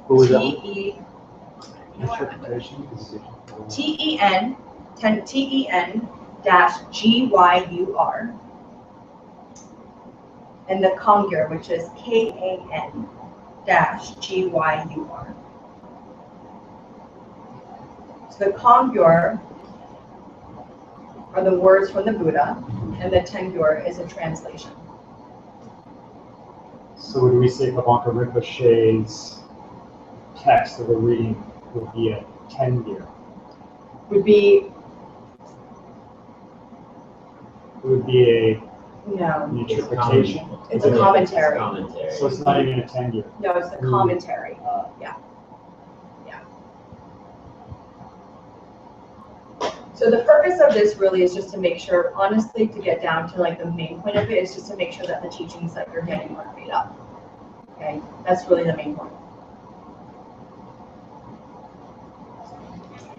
What was that one? T-E. Interpretation. T-E-N dash G-Y-U-R. And the Kongir, which is K-A-N dash G-Y-U-R. So the Kongir are the words from the Buddha, and the Tengir is a translation. So would we say Bhavanka Rinpoche's text that we're reading would be a Tengir? Would be, It would be no, an interpretation. it's a commentary. Commentary. So it's not even a Tengir. No, it's the commentary. So the purpose of this really is just to make sure, honestly, to get down to like the main point of it is just to make sure that the teachings that you're getting are made up. Okay, that's really the main point.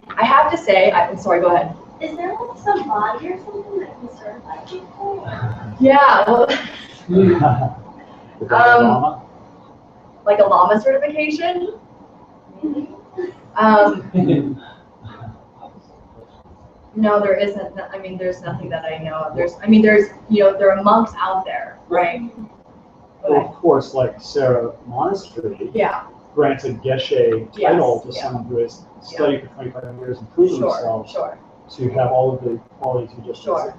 I have to say, I'm sorry, go ahead. Is there like some body or something that can certify people? Yeah, well, The Dalai Lama? like a llama certification. No, there isn't. I mean, there's nothing that I know of. There's, there are monks out there, right? Well, of course, like Sarah Monastery Yeah, granted Geshe Yes, title to yeah. someone who has studied for 25 years and proven themselves sure. to have all of the qualities you just Sure.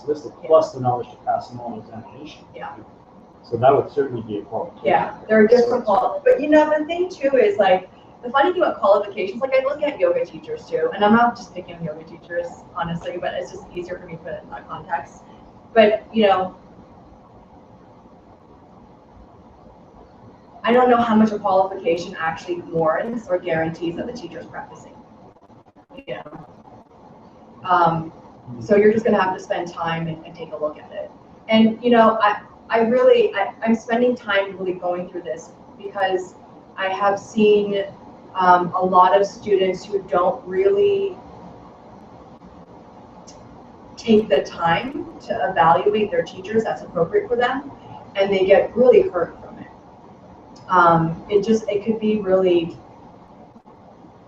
listed, Yeah. plus the knowledge to pass them on examination. Yeah. So that would certainly be a qualification. Yeah, there are different qualifications. But the thing too is like, the funny thing about qualifications, like I look at yoga teachers too, and I'm not just picking on yoga teachers, honestly, but it's just easier for me to put it in that context. But, I don't know how much a qualification actually warrants or guarantees that the teacher is practicing. So you're just gonna have to spend time and take a look at it. And I'm spending time really going through this because I have seen a lot of students who don't really take the time to evaluate their teachers that's appropriate for them, and they get really hurt from it. It could be really,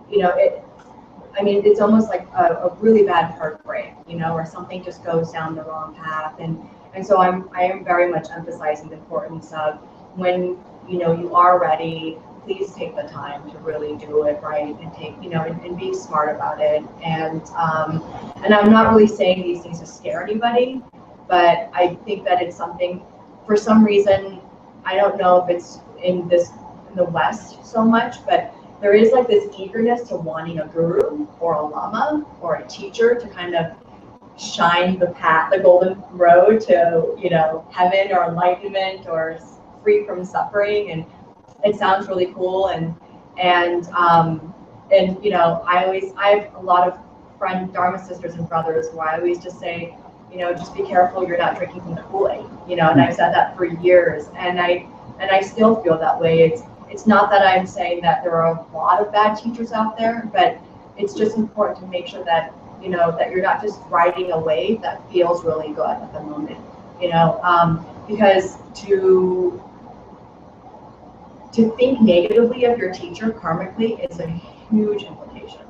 it's almost like a really bad heartbreak, where something just goes down the wrong path. And so I am very much emphasizing the importance of when, you are ready, please take the time to really do it right and take, and be smart about it. And I'm not really saying these things to scare anybody, but I think that it's something, for some reason, I don't know if it's in the West so much, but there is like this eagerness to wanting a guru or a lama or a teacher to kind of shine the path, the golden road to, heaven or enlightenment or free from suffering. And it sounds really cool. And I have a lot of friend Dharma sisters and brothers who I always just say, just be careful you're not drinking from the Kool-Aid, and I've said that for years, and I still feel that way. It's not that I'm saying that there are a lot of bad teachers out there, but it's just important to make sure that, that you're not just riding a wave that feels really good at the moment, because to think negatively of your teacher karmically is a huge implication.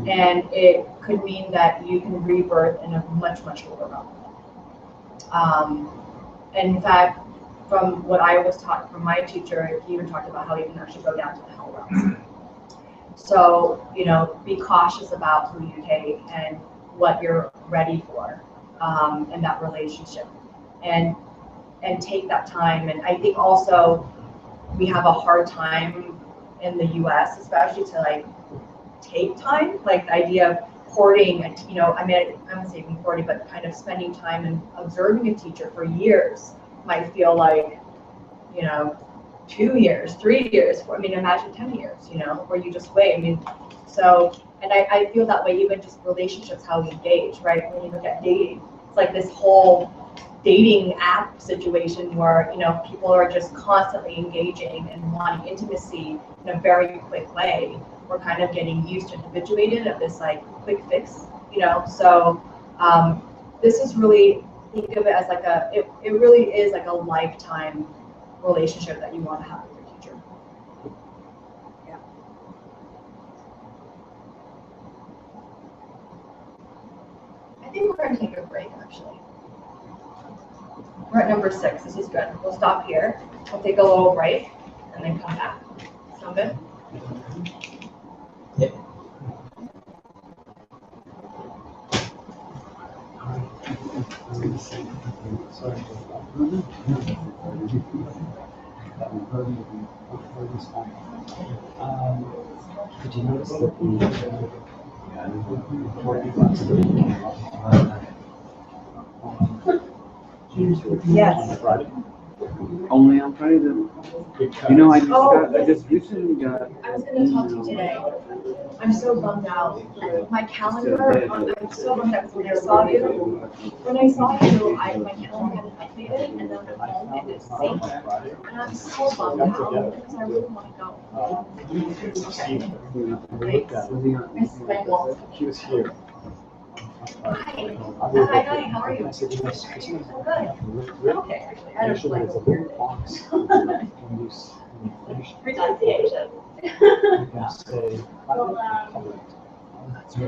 And it could mean that you can rebirth in a much, much lower realm. And in fact, from what I was taught from my teacher, he even talked about how you can actually go down to the hell realms. So, be cautious about who you take and what you're ready for in that relationship. And take that time. And I think also we have a hard time in the US, especially to take time, the idea of courting, I wouldn't say even courting, but kind of spending time and observing a teacher for years might feel like, 2 years, 3 years, imagine 10 years, where you just wait. And I feel that way, even just relationships, how we engage, right? When you look at dating, it's like this whole dating app situation where, people are just constantly engaging and wanting intimacy in a very quick way. We're kind of getting used to habituated of this quick fix, so this is really, think of it as it really is like a lifetime relationship that you want to have with your teacher. Yeah. I think we're going to take a break, actually. We're at number 6. This is good. We'll stop here. We'll take a little break and then come back. Sound good? Yep. Sorry. Did you notice that Yes. Only on Friday. I just recently got. I was going to talk to you today. I'm so bummed out. My calendar, I'm so bummed out because when I saw you, my calendar hadn't updated, and then the phone didn't sync. And I'm so bummed out because I really want to go. Okay. She was here. Hi. Hi, how are you? I said, yes. Oh, good. Okay, actually, I don't Actually, like it's a weird box. When you finish, pronunciation. you can say, you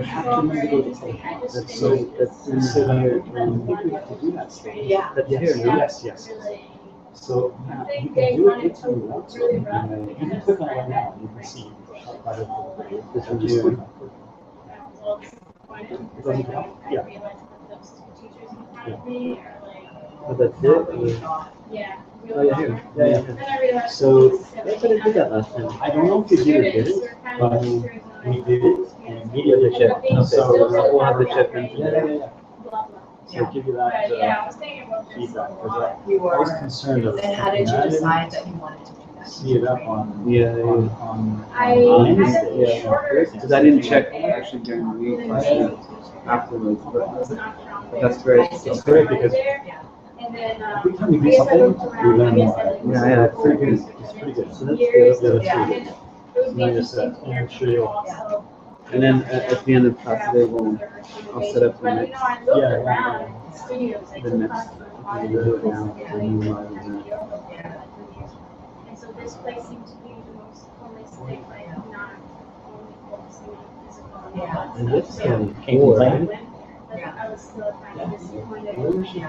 have to Well, really go to the I just That's so, that's sit here and you can do that stuff. Yeah. That's here, yes. So you can do it anytime you want to. You can click on it right now, and you can see right over there. This one just click on it. It doesn't count? Yeah. But that's it. Yeah. Oh, yeah, here. Yeah. So That's what I did that last time. I don't know if you did or didn't, but we did it and You have to check. Okay. So We'll have to check. yeah. So give you that I was thinking about this. feedback, because You I was were. concerned of. Then how did you I didn't decide that you wanted to do that? See it up on. Yeah. On I Wednesday. had a shorter. Because I didn't check actually during the week. I checked afterwards. But that's great. It's great because And then, every time we do something, we learn more. Yeah, it's pretty good. It's pretty good. So that's the other Yeah. two. It would be Nice, interesting to hear I'm sure you'll- also. And then at the end of class today, I'll set up the But, next. I looked Yeah. around studios, like The the next. classes We can do it now. Yeah. The new live event. And so this place seemed to be the most holistic, like not only focusing on physical. Yeah. And this So, one, Can't complain. but I was still kind of disappointed. Where is she?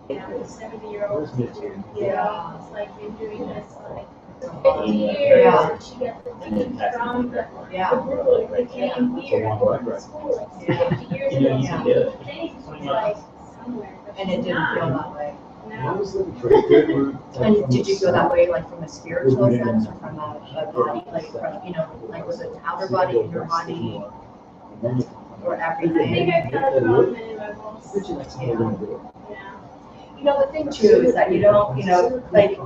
Yeah, the 70-year-old Where's Mitzi? teacher, Yeah. it's like been doing this like for 50 years, Yeah. and she got the teaching from the Yeah. rural, like came here, long going way. to school like Yeah. 50 years Yeah. ago. Yeah. So things was like somewhere, but And it she's didn't feel not. that way. Now, And did you feel that way, like from a spiritual sense or from a body, like from, like was it outer body, inner body, or I think everything? I felt development by both. Yeah. The thing too is that you don't, like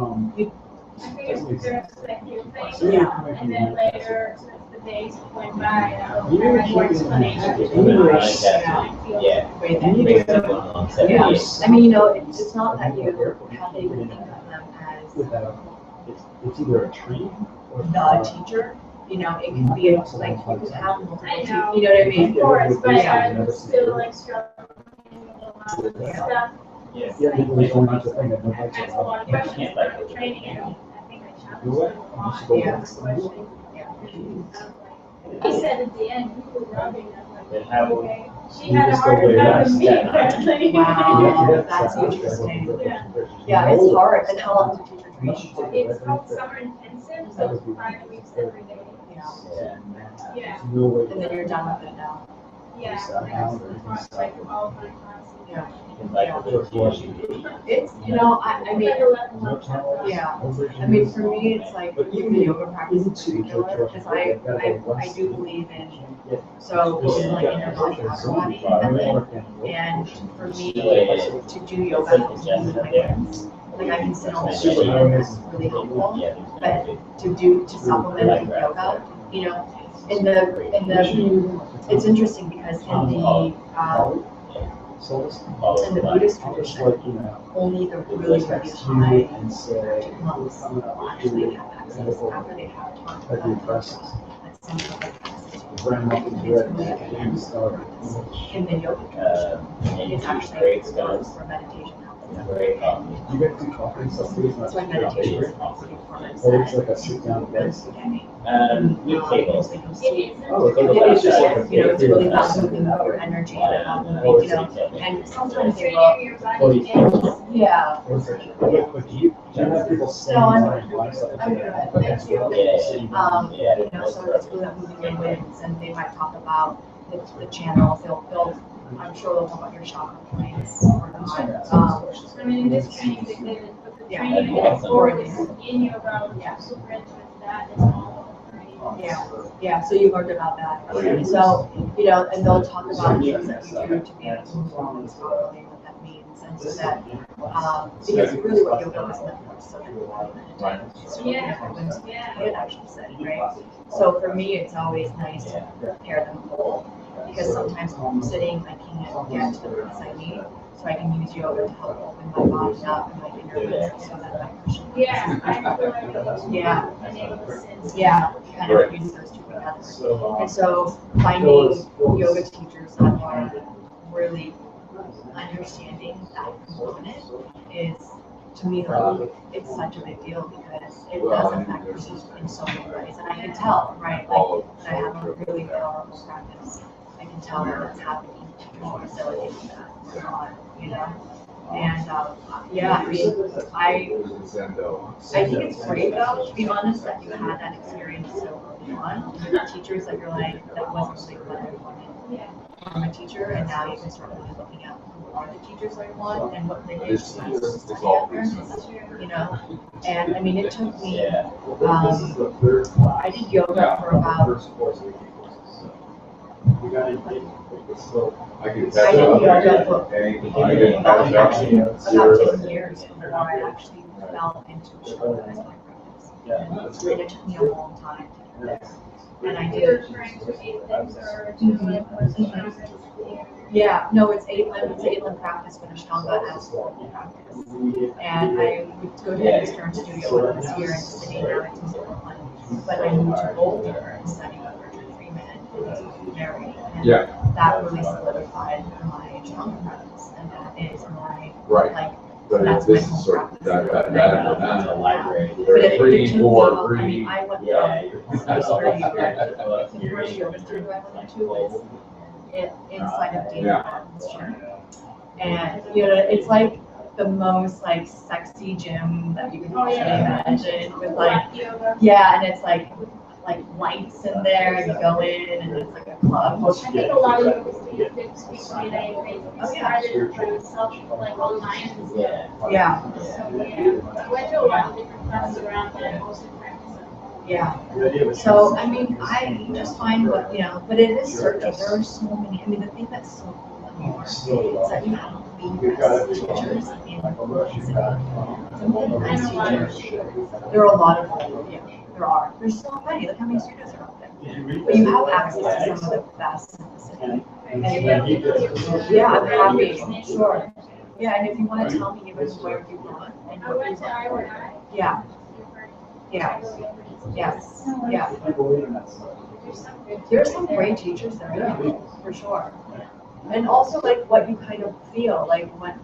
I think there's like new things, Yeah. and then later, as the days went by, You there were were more keeping explanations. Yeah. Yeah. You Makes need them to going along 7 Yeah, years. I mean, you know, it's not that you have to even think of them as without, it's either a tree or. the teacher, you know, it could be like, you could have multiple I teachers, know. you know what I Of mean? course, but Yeah. I'm still like struggling with a lot of Yeah. stuff. Yeah. Yeah, there's only the thing that I nobody's asked a lot of allowed. questions about the training, and I think I challenged Do them what? a lot. Yeah. Question. Yeah. He said at the end, you were rubbing, I'm Then like, how- okay. She You had a just go harder way time less. than me, apparently. Wow, that's interesting. Yeah, it's hard, and how long does a teacher train? It's called summer intensive, so it's 5 weeks every day. Yeah, Yeah, No way. and then you're done with it now. yeah, like all my classes. Yeah. Like, It's, you know, I mean, No tunnels, yeah, no bridges. I mean, for me, it's like, But even the yoga practice in even to particular, because I do believe in, so, in like inner body, outer body method. And for me, to do yoga helps me with my limbs. Like I can sit on the chair, and that's really helpful. But to supplement with yoga, you know, it's interesting because in the Buddhist tradition, only the really, really high monks will actually have access after they have taught at some sort of capacity. It's really advanced practice. In the yoga tradition, it's actually for meditation help. You get to coffee and stuff. That's why meditation is a big part of But it's like that. a sit down From place. the beginning. New tables. It isn't. Oh, it's It's just like, like you know, it's really about moving your energy and about moving, you know, and sometimes they will, Training your body against. yeah. But do you have people standing No, I'm there and buying stuff? I'm good, thank you. You know, so it's really about moving your limbs, and they might talk about the channels, I'm sure they'll talk about your chakra points or not. I mean, in this training, they did it, but the Yeah. training Yeah. before this in yoga, yeah, super into that is all training. Yeah, so you learned about that. So, you know, and they'll talk about things that you do to be able to move your limbs properly, what that means, and so that, because really what yoga was meant for is social meditation. Yeah. It actually said, right? So for me, it's always nice to prepare them whole, because sometimes when I'm sitting, I can't get to the place I need, so I can use yoga to help open my body up and my inner limbs so that my cushion. Yeah, I feel like Yeah. I'm able to sense. Yeah, kind of use those two together. And so finding yoga teachers that are really understanding that component is, to me, like, it's such a big deal because it does affect me in so many ways. And I can tell, right, like, that I have a really powerful practice. I can tell when it's happening, teachers are facilitating that or not, you know? And, yeah, I mean, I think it's great though, to be honest, that you had that experience so early on with teachers that you're like, that wasn't really what I wanted from a teacher, and now you can start really looking at who are the teachers that you want and what they did to study up there, you know? And I mean, it took me, I did yoga for about, I did yoga for about 10 years before I actually fell into yoga as my practice. And it took me a long time to get there. And I You're did. referring to 8 limbs or to like what's the practice? Yeah, no, it's 8 limb practice with Ashtanga as formal practice. And I would go to the Eastern Studio this year and sitting now it's in Portland. But I moved to Boulder and studied with Richard Freeman and Mary. And that really solidified my Ashtanga practice. And that is my, like, that's my home practice. That's a library. But it took me, for I mean, I went from, the first yoga studio I went into was inside of David Barton's gym. And, you know, it's like the most like sexy gym that you can possibly imagine with like, yeah, and it's like lights in there, and you go in and it's like a club. I think a lot of yoga students speak to me that I agree. I started by myself like online and stuff. Yeah. So yeah, I went to a lot of different classes around that also practice. Yeah. So, I mean, I just find what, you know, but it is searching. There are so many, I mean, the thing that's so cool more, is that you have the best teachers in the city. Some of the best teachers. There are a lot of them, yeah, there are. There's so many, look how many students are out there. But you have access to some of the best in the city. And yeah, I'm happy, sure. Yeah, and if you want to tell me even where you've gone and I what went you've to Iowa learned. High. Yeah, yeah, yes, yeah. There's some great teachers there, yeah, for sure. And also like what you kind of feel, like what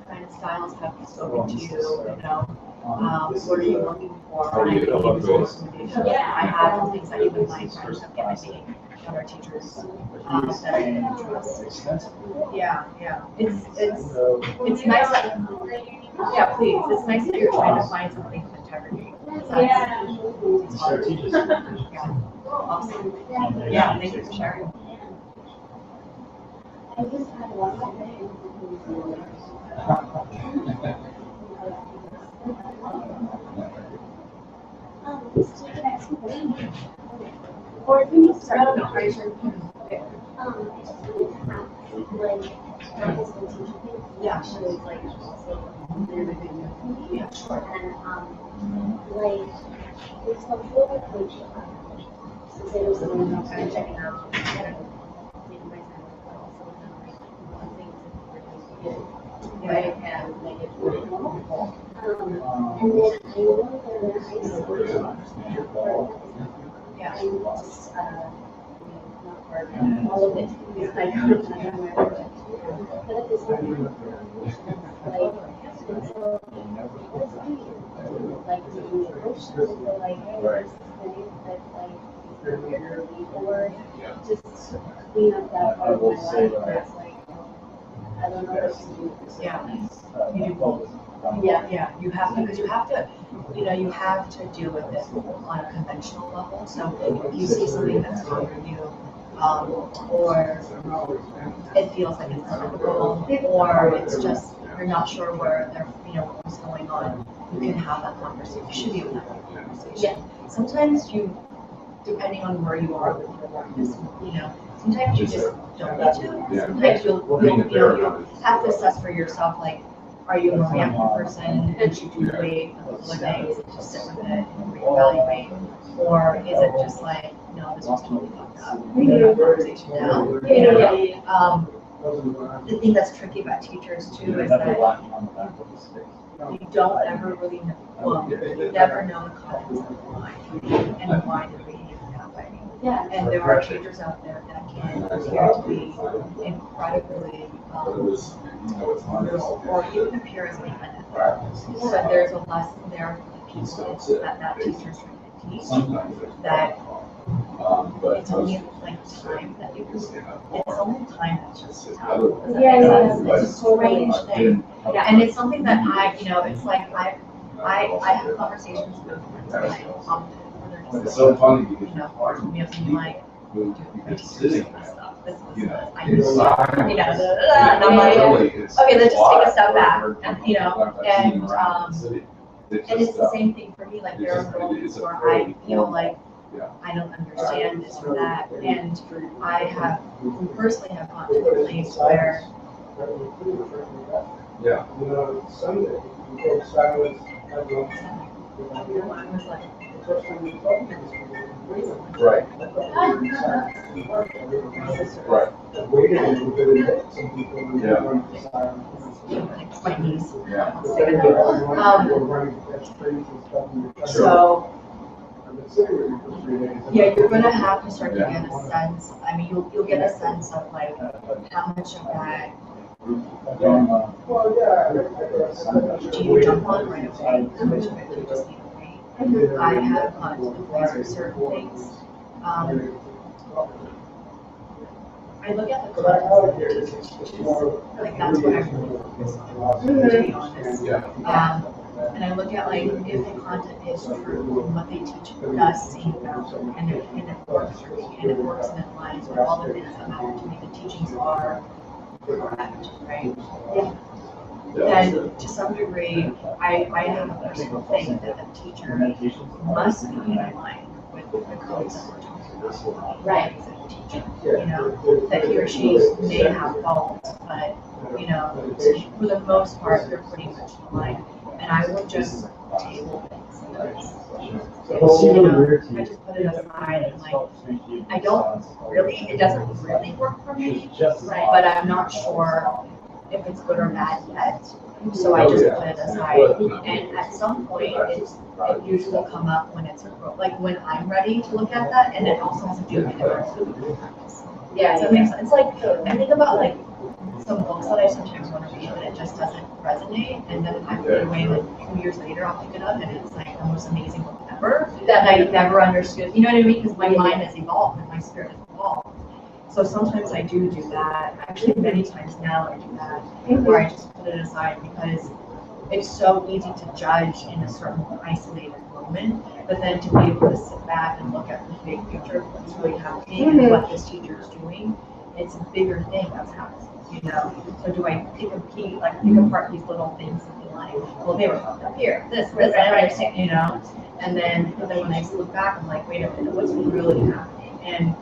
kind of styles have spoken to you, you know? What are you looking for? I think you use recommendations. I have some things that even my friends have given me, other teachers, that I can trust. Yeah, yeah. It's nice that, yeah, please, it's nice that you're trying to find something with integrity. Yeah. It's hard. Yeah. Awesome. Yeah, thank you for sharing. I just had one thing. Or if you start on the operation, I just wanted to ask, like, not just the teacher thing, Yeah. actually, like, also, yeah, sure, and, like, there's some people that coach, so say there's someone who's kind of checking out, and taking my time, but also kind of like, one thing to really good, right, and make it really normal. And then I know that in high school, Yeah. I just, not part of all of it, because I coach and I have my work. But at the same time, like, and so, what's the, like, do you approach them and say, like, hey, this is the name that, like, is not here for me, or just clean up that part of my life where it's like, I don't know what to do. Yeah. You do both. Yeah. Yeah, you have to, because you have to, you know, you have to deal with it on a conventional level. So if you see something that's not for you, or it feels like it's typical, or it's just, you're not sure where they're, you know, what's going on, you can have that conversation. You should be able to have that conversation. Yeah. Sometimes you, depending on where you are with your work, you know, sometimes you just don't need to. Sometimes you'll have to assess for yourself, like, are you a more reactive person and should you wait a couple of days and just sit with it and reevaluate? Or is it just like, no, this was totally fucked up, we need a conversation now? You know, the thing that's tricky about teachers too is that you don't ever really know, well, you never know the contents of the mind and why they're behaving that way. Yeah. And there are teachers out there that can appear to be incredibly, or even appear as being unethical. But there's a lesson there for the people that teacher's trying to teach, that it's only like time that you can, it's only time that's just tell. It's a strange thing. Yeah, and it's something that I, you know, it's like I have conversations with friends of mine often where they're just so funny because you know, or me of something like, dude, my teacher's doing this stuff. This, you know, I need to, you know, and I'm like, okay, let's just take a step back, and you know, and it's the same thing for me. Like there are moments where I feel like I don't understand this or that, and I personally have gotten to the place where yeah. You know, Sunday, you go silence, I was like, Right. Right. Yeah. it's my niece. Yeah. So, yeah, you're gonna have to start to get a sense. I mean, you'll get a sense of like how much of that do you jump on right away? How much of it do you just need to wait? I have gotten to the place with certain things. I look at the content of the teachers, which is like that's what I really focus on, to be honest. And I look at like if the content is true and what they teach does seem valid and it works for me and it works and it aligns with all the things that matter to me. The teachings are correct, right? Yeah. Then to some degree, I have a personal thing that the teacher must be in line with the codes that we're talking right, you know, that he or she may have fault, but, you know, for the most part, they're pretty much in line. And I would just table things. You know, I just put it aside and like, I don't really, it doesn't really work for me, but I'm not sure if it's good or bad yet. So I just put it aside. And at some point, it usually will come up when it's like when I'm ready to look at that, and it also has to do with it. Yeah, so it makes sense. It's like, I think about like some books that I sometimes want to read, and it just doesn't resonate. And then I put it away like 2 years later, I'll pick it up, and it's like the most amazing book ever that I never understood. You know what I mean? Because my mind has evolved and my spirit has evolved. So sometimes I do that. Actually, many times now I do that, where I just put it aside because it's so easy to judge in a certain isolated moment, but then to be able to sit back and look at the big picture of what's really happening and what this teacher is doing, it's a bigger thing that's happening, you know? So do I pick apart these little things and be like, well, they were fucked up here, this, I don't understand, you know? And then when I look back, I'm like, wait a minute, what's really happening? And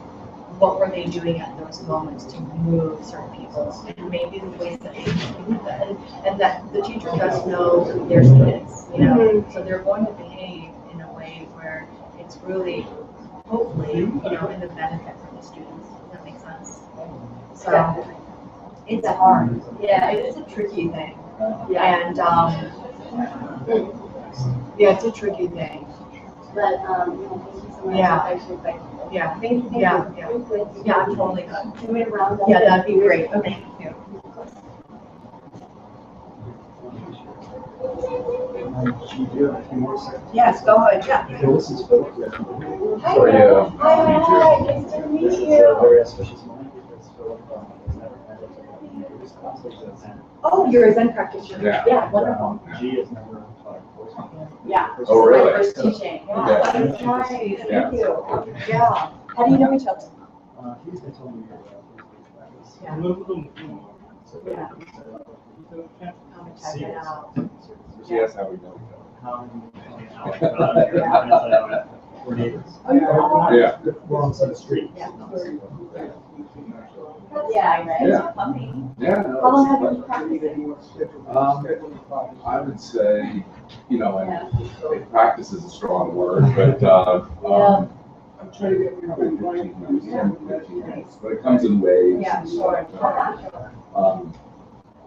what were they doing at those moments to move certain people, and maybe the ways that they do that, and that the teacher does know their students, you know, so they're going to behave in a way where it's really, hopefully, you know, in the benefit for the students. Does that make sense? So it's hard. Yeah, it's a tricky thing. And yeah, it's a tricky thing. But, thank you so much. Yeah. Actually, like, Yeah. thank you. Yeah. Yeah, I'm totally good. Can we round up? Yeah, that'd be great. Thank you. Yes, go ahead, yeah. Okay, this is Phil. Hi, How are you? Hi, nice to meet you. Very auspicious moment because Philip has never had a Oh, you're a Zen practitioner. Yeah. Wonderful. G has never taught a course. Yeah. Oh, This is really? my first teaching. Yeah, Okay. that's nice. Yeah. Thank you. Yeah. How do you know each other? He's been telling me about his practice. Yeah. So, Yeah. Come and check it out. Yes, how we know We're neighbors. Yeah. We're on the same street. Yeah. Yeah, right. Yeah. Yeah. No, How long have you it's been fun. practicing? I would say, you know, and practice is a strong word, but I'm trying to get 15 years, but it comes in waves. Yeah, sure.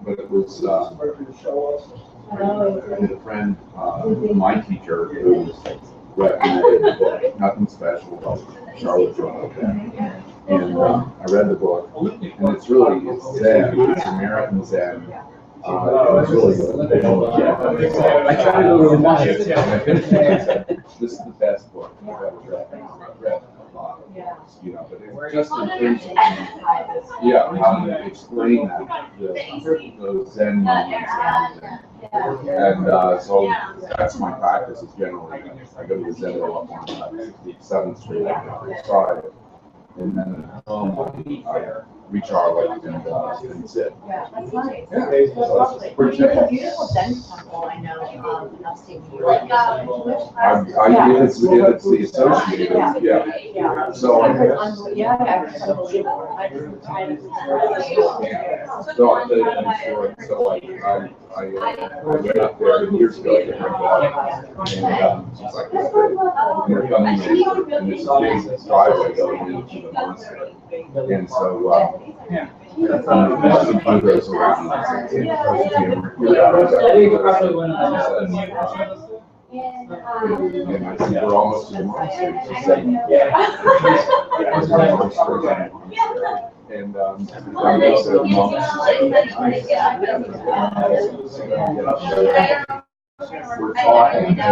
But it was, I had a friend, my teacher, who recommended the book, Nothing Special about Charlotte Jones. And I read the book, and it's Zen, it's American Zen. It's really good. I tried to go to watch it, and I finished it, and I said, this is the best book I've ever read. I've read a lot, you know, but it's just in terms of, how to explain that, those Zen moments. And so that's my practice is generally, I go to the Zen up on 67th Street, I try it. And then I recharge and sit. Yeah, that's nice. Yeah. That's So lovely. it's pretty There's a simple. beautiful Zen temple I know in upstate New York. If it's the associated, yeah. Yeah. So I've heard it's unbelievable. I So I did it in short, so I went up there years ago, I did my dog, and it's like, we're coming in, and this driveway going into the monastery. And so, we goes around. I think you probably went on. And I think we're almost to the monastery. And they said we're talking to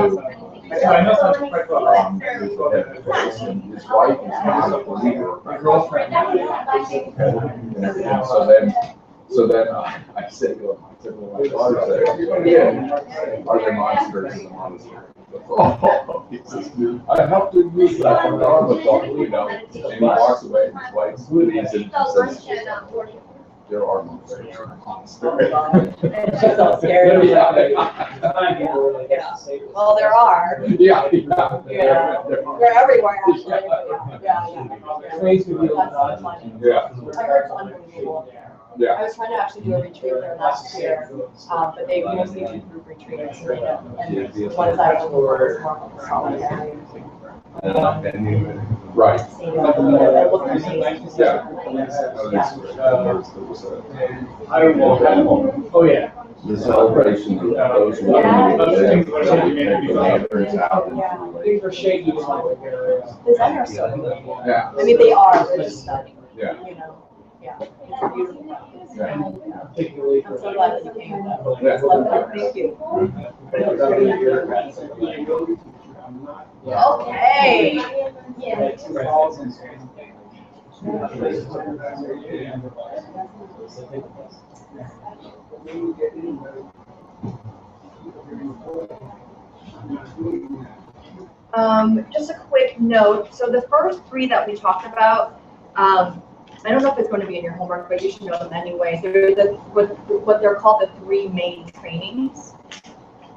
his wife is not a believer. So then I said, well, my daughter said, are there monsters in the monastery? Oh, he says, I have to use that for Dharma talk, you know. And he walks away, and his wife leaves and says, There are monsters. It's just so scary. Yeah. Well, there are. Yeah. Yeah. They're everywhere, actually. Yeah. Crazy. That's funny. Yeah. I heard it's unbelievable. Yeah. I was trying to actually do a retreat there last year, but they mostly do group retreats, and the ones I was looking for was more of a solitary. Right. It looked amazing. Yeah. Oh, yeah. The celebration of those. Yeah. Things are shaky. The Zen are so good. Yeah. I mean, they are, they're just stunning, Yeah. you know, yeah, it's a beautiful practice. Yeah. I'm so glad that you came with that. Yeah. Love that. Thank you. Okay. Just a quick note. So the first three that we talked about, I don't know if it's going to be in your homework, but you should know them anyway. They're what they're called the three main trainings.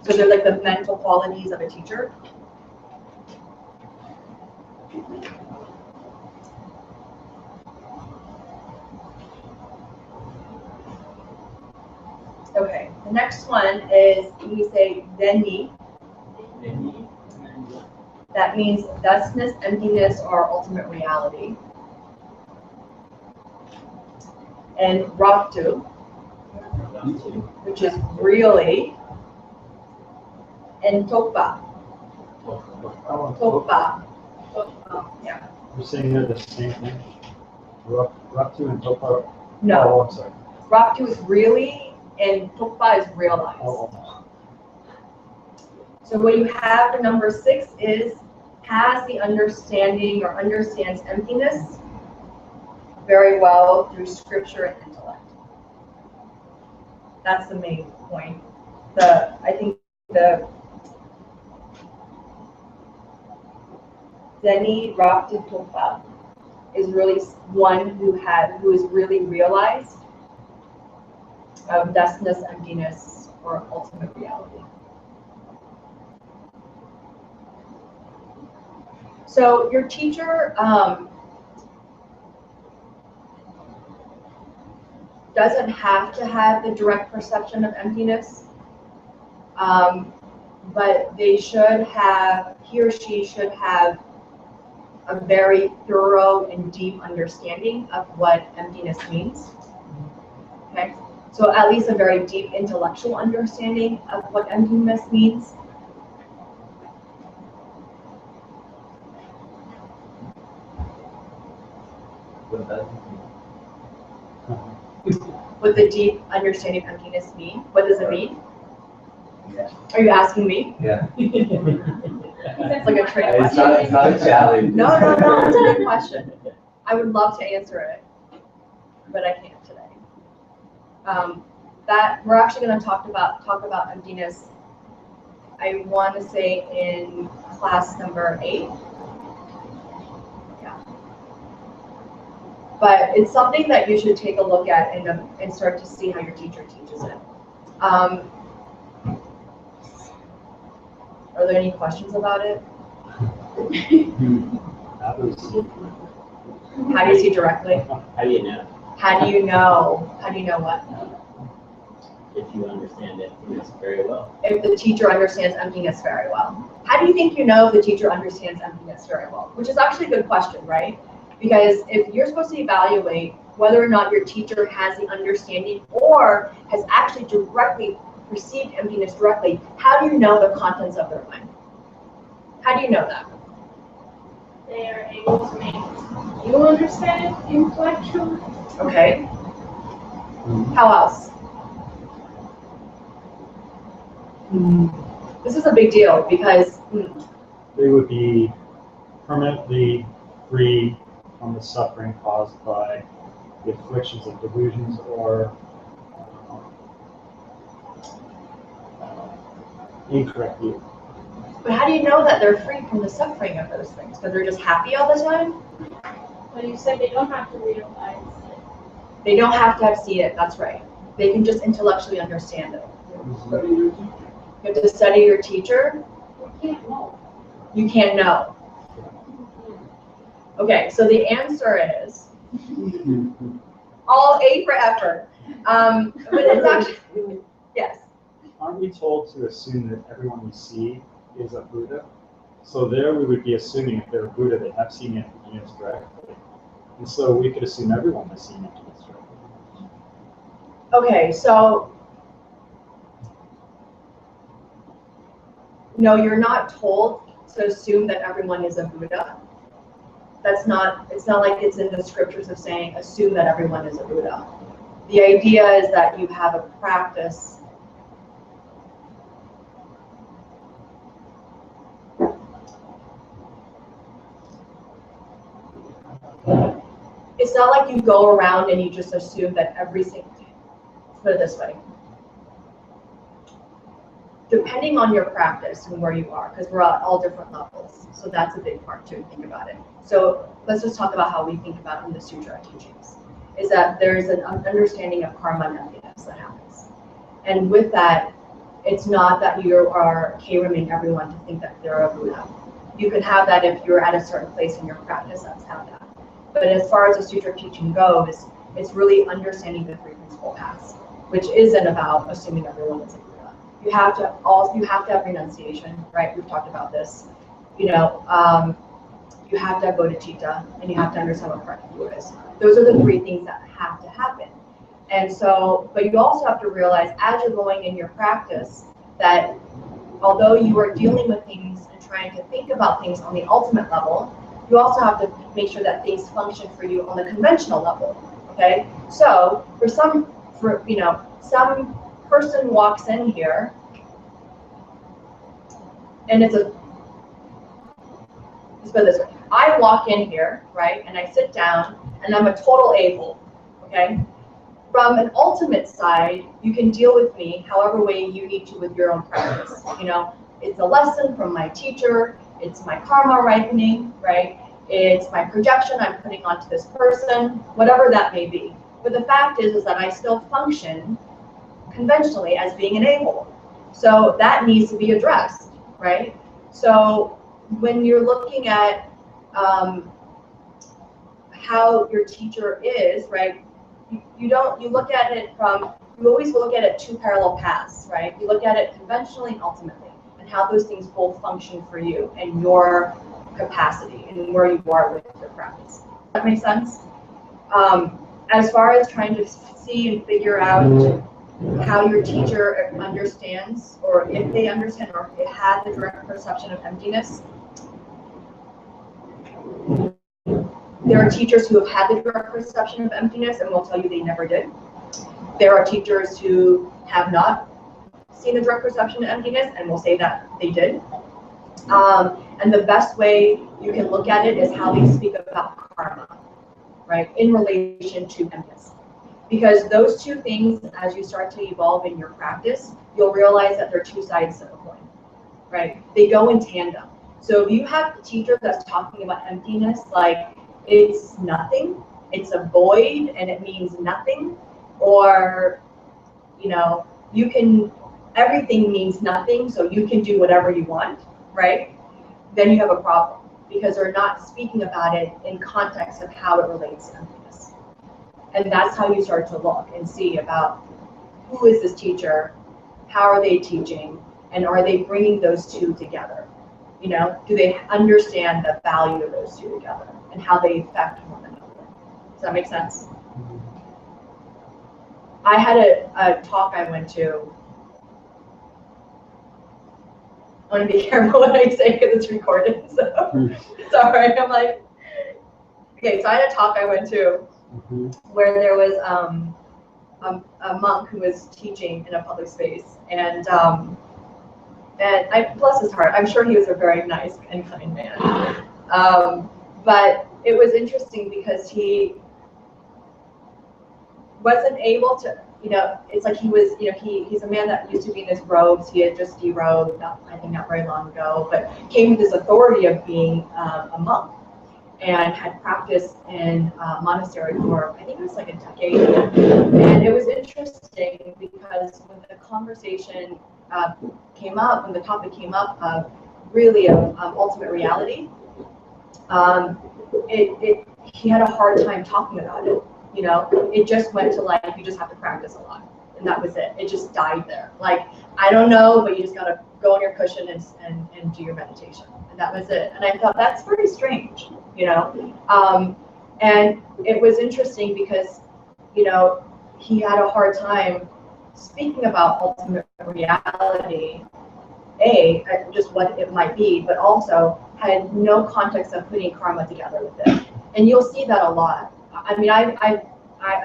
So they're like the mental qualities of a teacher. Okay, the next one is we say Deni. That means thusness, emptiness, or ultimate reality. And Raktu, which is really, and Topa. Topa. Yeah. You're saying they're the same thing? Raptu and Topa? No. Oh, I'm sorry. Raktu is really, and Topa is realized. Oh. So what you have for number 6 is has the understanding or understands emptiness very well through scripture and intellect. That's the main point. I think the Deni Rakti Topa is really one who is really realized of thusness, emptiness, or ultimate reality. So your teacher doesn't have to have the direct perception of emptiness, but he or she should have a very thorough and deep understanding of what emptiness means. Okay, so at least a very deep intellectual understanding of what emptiness means. What the deep understanding of emptiness mean? What does it mean? Yeah. Are you asking me? Yeah. It's like a trick It's question. not a challenge. No, it's a good question. I would love to answer it, but I can't today. That we're actually going to talk about emptiness. I want to say in class number 8. Yeah. But it's something that you should take a look at and start to see how your teacher teaches it. Are there any questions about it? How do you see directly? How do you know? How do you know? How do you know what? If you understand emptiness very well. If the teacher understands emptiness very well. How do you think you know if the teacher understands emptiness very well? Which is actually a good question, right? Because if you're supposed to evaluate whether or not your teacher has the understanding or has actually directly perceived emptiness directly, how do you know the contents of their mind? How do you know that? They are able to make you understand intellectually. Okay. How else? This is a big deal because They would be permanently free from the suffering caused by the afflictions of delusions or incorrect view. But how do you know that they're free from the suffering of those things? Because they're just happy all the time? But you said they don't have to realize it. They don't have to have seen it, that's right. They can just intellectually understand it. You have to study your teacher. You can't know. Okay, so the answer is all A for effort. But it's actually, yes. Aren't we told to assume that everyone we see is a Buddha? So there we would be assuming if they're a Buddha, they have seen emptiness directly. And so we could assume everyone has seen emptiness directly. Okay, so no, you're not told to assume that everyone is a Buddha. That's not, it's not like it's in the scriptures of saying assume that everyone is a Buddha. The idea is that you have a practice. It's not like you go around and you just assume that every single, put it this way. Depending on your practice and where you are, because we're at all different levels. So that's a big part to think about it. So let's just talk about how we think about it in the sutra teachings. Is that there's an understanding of karma and emptiness that happens. And with that, it's not that you are catering everyone to think that they're a Buddha. You can have that if you're at a certain place in your practice, that's have that. But as far as the sutra teaching goes, it's really understanding the three principal paths, which isn't about assuming everyone is a Buddha. You have to have renunciation, right? We've talked about this. You know, you have to have bodhicitta, and you have to understand what correct view is. Those are the three things that have to happen. And so, but you also have to realize as you're going in your practice that although you are dealing with things and trying to think about things on the ultimate level, you also have to make sure that things function for you on the conventional level. Okay, so some person walks in here, and let's put it this way. I walk in here, right, and I sit down, and I'm a total a-hole, okay? From an ultimate side, you can deal with me however way you need to with your own practice. You know, it's a lesson from my teacher, it's my karma ripening, right? It's my projection I'm putting onto this person, whatever that may be. But the fact is that I still function conventionally as being an a-hole. So that needs to be addressed, right? So when you're looking at how your teacher is, right, you look at it you always look at it two parallel paths, right? You look at it conventionally and ultimately, and how those things both function for you and your capacity and where you are with your practice. Does that make sense? As far as trying to see and figure out how your teacher understands, or if they understand, or if they have the direct perception of emptiness. There are teachers who have had the direct perception of emptiness and will tell you they never did. There are teachers who have not seen the direct perception of emptiness and will say that they did. And the best way you can look at it is how they speak about karma, right, in relation to emptiness. Because those two things, as you start to evolve in your practice, you'll realize that they're two sides of a coin, right? They go in tandem. So if you have a teacher that's talking about emptiness, like it's nothing, it's a void and it means nothing, or, you know, everything means nothing, so you can do whatever you want, right? Then you have a problem, because they're not speaking about it in context of how it relates to emptiness. And that's how you start to look and see about who is this teacher, how are they teaching, and are they bringing those two together? You know, do they understand the value of those two together and how they affect one another? Does that make sense? I had a talk I went to. I want to be careful what I say because it's recorded. So sorry, I'm like, okay. So I had a talk I went to where there was a monk who was teaching in a public space, and bless his heart, I'm sure he was a very nice and kind man. But it was interesting because he wasn't able to, you know, it's like he was, you know, he's a man that used to be in his robes. He had just derobed, I think not very long ago, but came with this authority of being a monk. and had practiced in monastery for, I think it was like a decade. And it was interesting because when the conversation came up, when the topic came up of really of ultimate reality, he had a hard time talking about it. You know, it just went to like, you just have to practice a lot. And that was it. It just died there. Like, I don't know, but you just got to go on your cushion and do your meditation. And that was it. And I thought, that's very strange, you know. And it was interesting because, you know, he had a hard time speaking about ultimate reality, just what it might be, but also had no context of putting karma together with it. And you'll see that a lot. I mean, I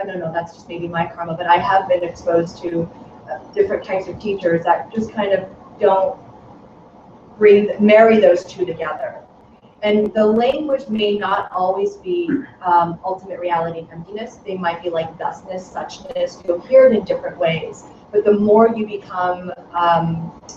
don't know, that's just maybe my karma, but I have been exposed to different types of teachers that just kind of don't marry those two together. And the language may not always be ultimate reality and emptiness. They might be like thusness, suchness. You'll hear it in different ways. But the more you become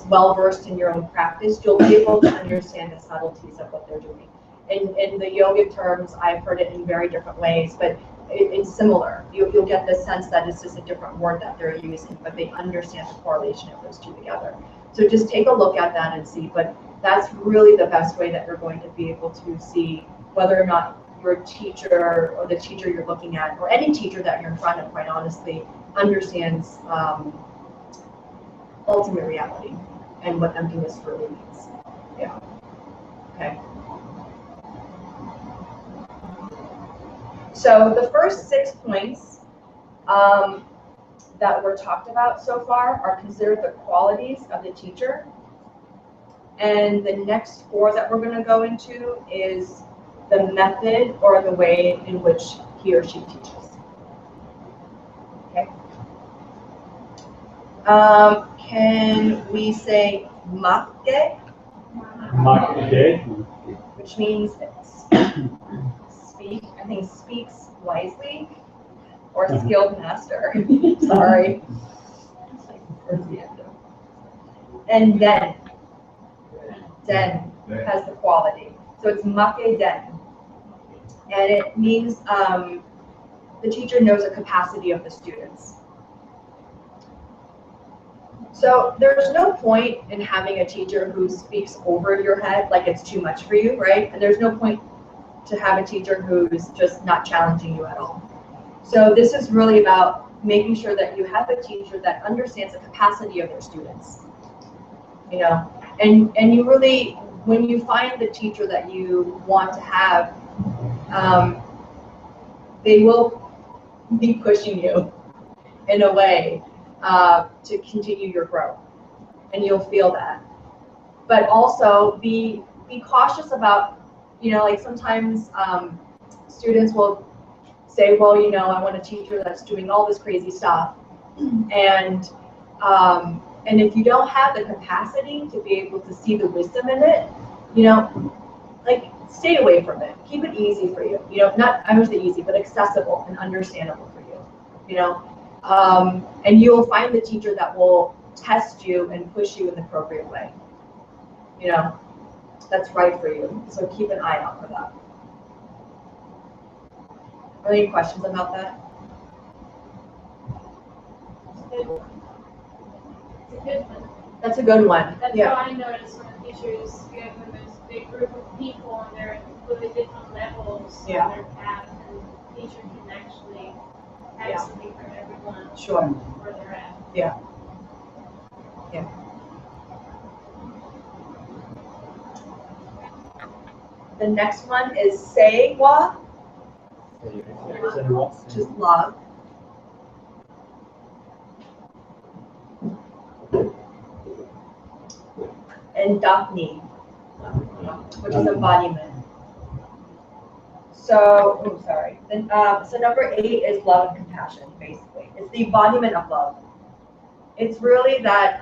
well-versed in your own practice, you'll be able to understand the subtleties of what they're doing. In the yogic terms, I've heard it in very different ways, but it's similar. You'll get the sense that it's just a different word that they're using, but they understand the correlation of those two together. So just take a look at that and see, but that's really the best way that you're going to be able to see whether or not your teacher or the teacher you're looking at, or any teacher that you're in front of, quite honestly, understands ultimate reality and what emptiness really means. Yeah. Okay. So the first 6 points that were talked about so far are considered the qualities of the teacher. And the next 4 that we're going to go into is the method or the way in which he or she teaches. Okay. Can we say make? Make. Which means speak. I think speaks wisely, or skilled master. Sorry. And then has the quality. So it's make den. And it means the teacher knows the capacity of the students. So there's no point in having a teacher who speaks over your head like it's too much for you, right? And there's no point to have a teacher who's just not challenging you at all. So this is really about making sure that you have a teacher that understands the capacity of their students. You know, and you really, when you find the teacher that you want to have, they will be pushing you in a way to continue your growth, and you'll feel that. But also be cautious about, you know, like sometimes students will say, well, you know, I want a teacher that's doing all this crazy stuff, and if you don't have the capacity to be able to see the wisdom in it, you know, like stay away from it. Keep it easy for you. You know, not, I would say easy, but accessible and understandable for you. You know, and you'll find the teacher that will test you and push you in the appropriate way. You know, that's right for you. So keep an eye out for that. Are there any questions about that? It's a good one. That's a good one. That's Yeah. what I noticed when the teachers get when there's a big group of people and they're at really different levels Yeah. on their path, and the teacher can actually have something for everyone. Sure. Where they're at. Yeah. Yeah. The next one is Seiwa, which is love. And Dapni, which is embodiment. So, oh, sorry. Then, so number 8 is love and compassion, basically. It's the embodiment of love. It's really that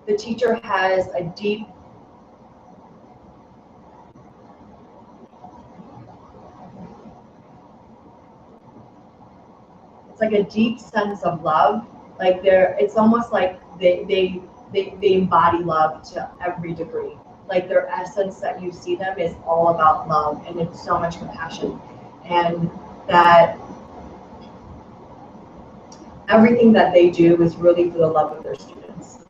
the teacher has a deep it's like a deep sense of love. Like it's almost like they embody love to every degree. like their essence that you see them is all about love, and it's so much compassion, and that everything that they do is really for the love of their students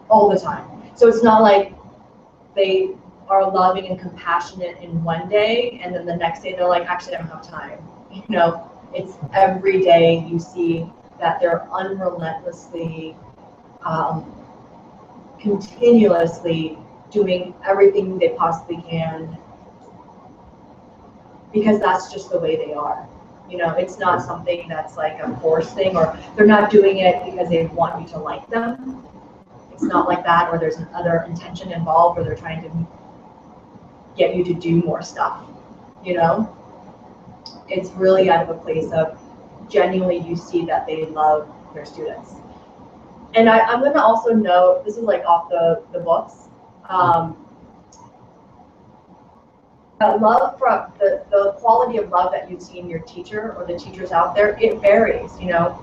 all the time. So it's not like they are loving and compassionate in one day, and then the next day they're like, actually, I don't have time. You know, it's every day you see that they're unrelentlessly, continuously doing everything they possibly can, because that's just the way they are. You know, it's not something that's like a forced thing, or they're not doing it because they want you to like them. It's not like that, or there's another intention involved, or they're trying to get you to do more stuff, you know? It's really out of a place of genuinely you see that they love their students. And I'm gonna also note, this is like off the books, that love from the quality of love that you see in your teacher or the teachers out there, it varies, you know?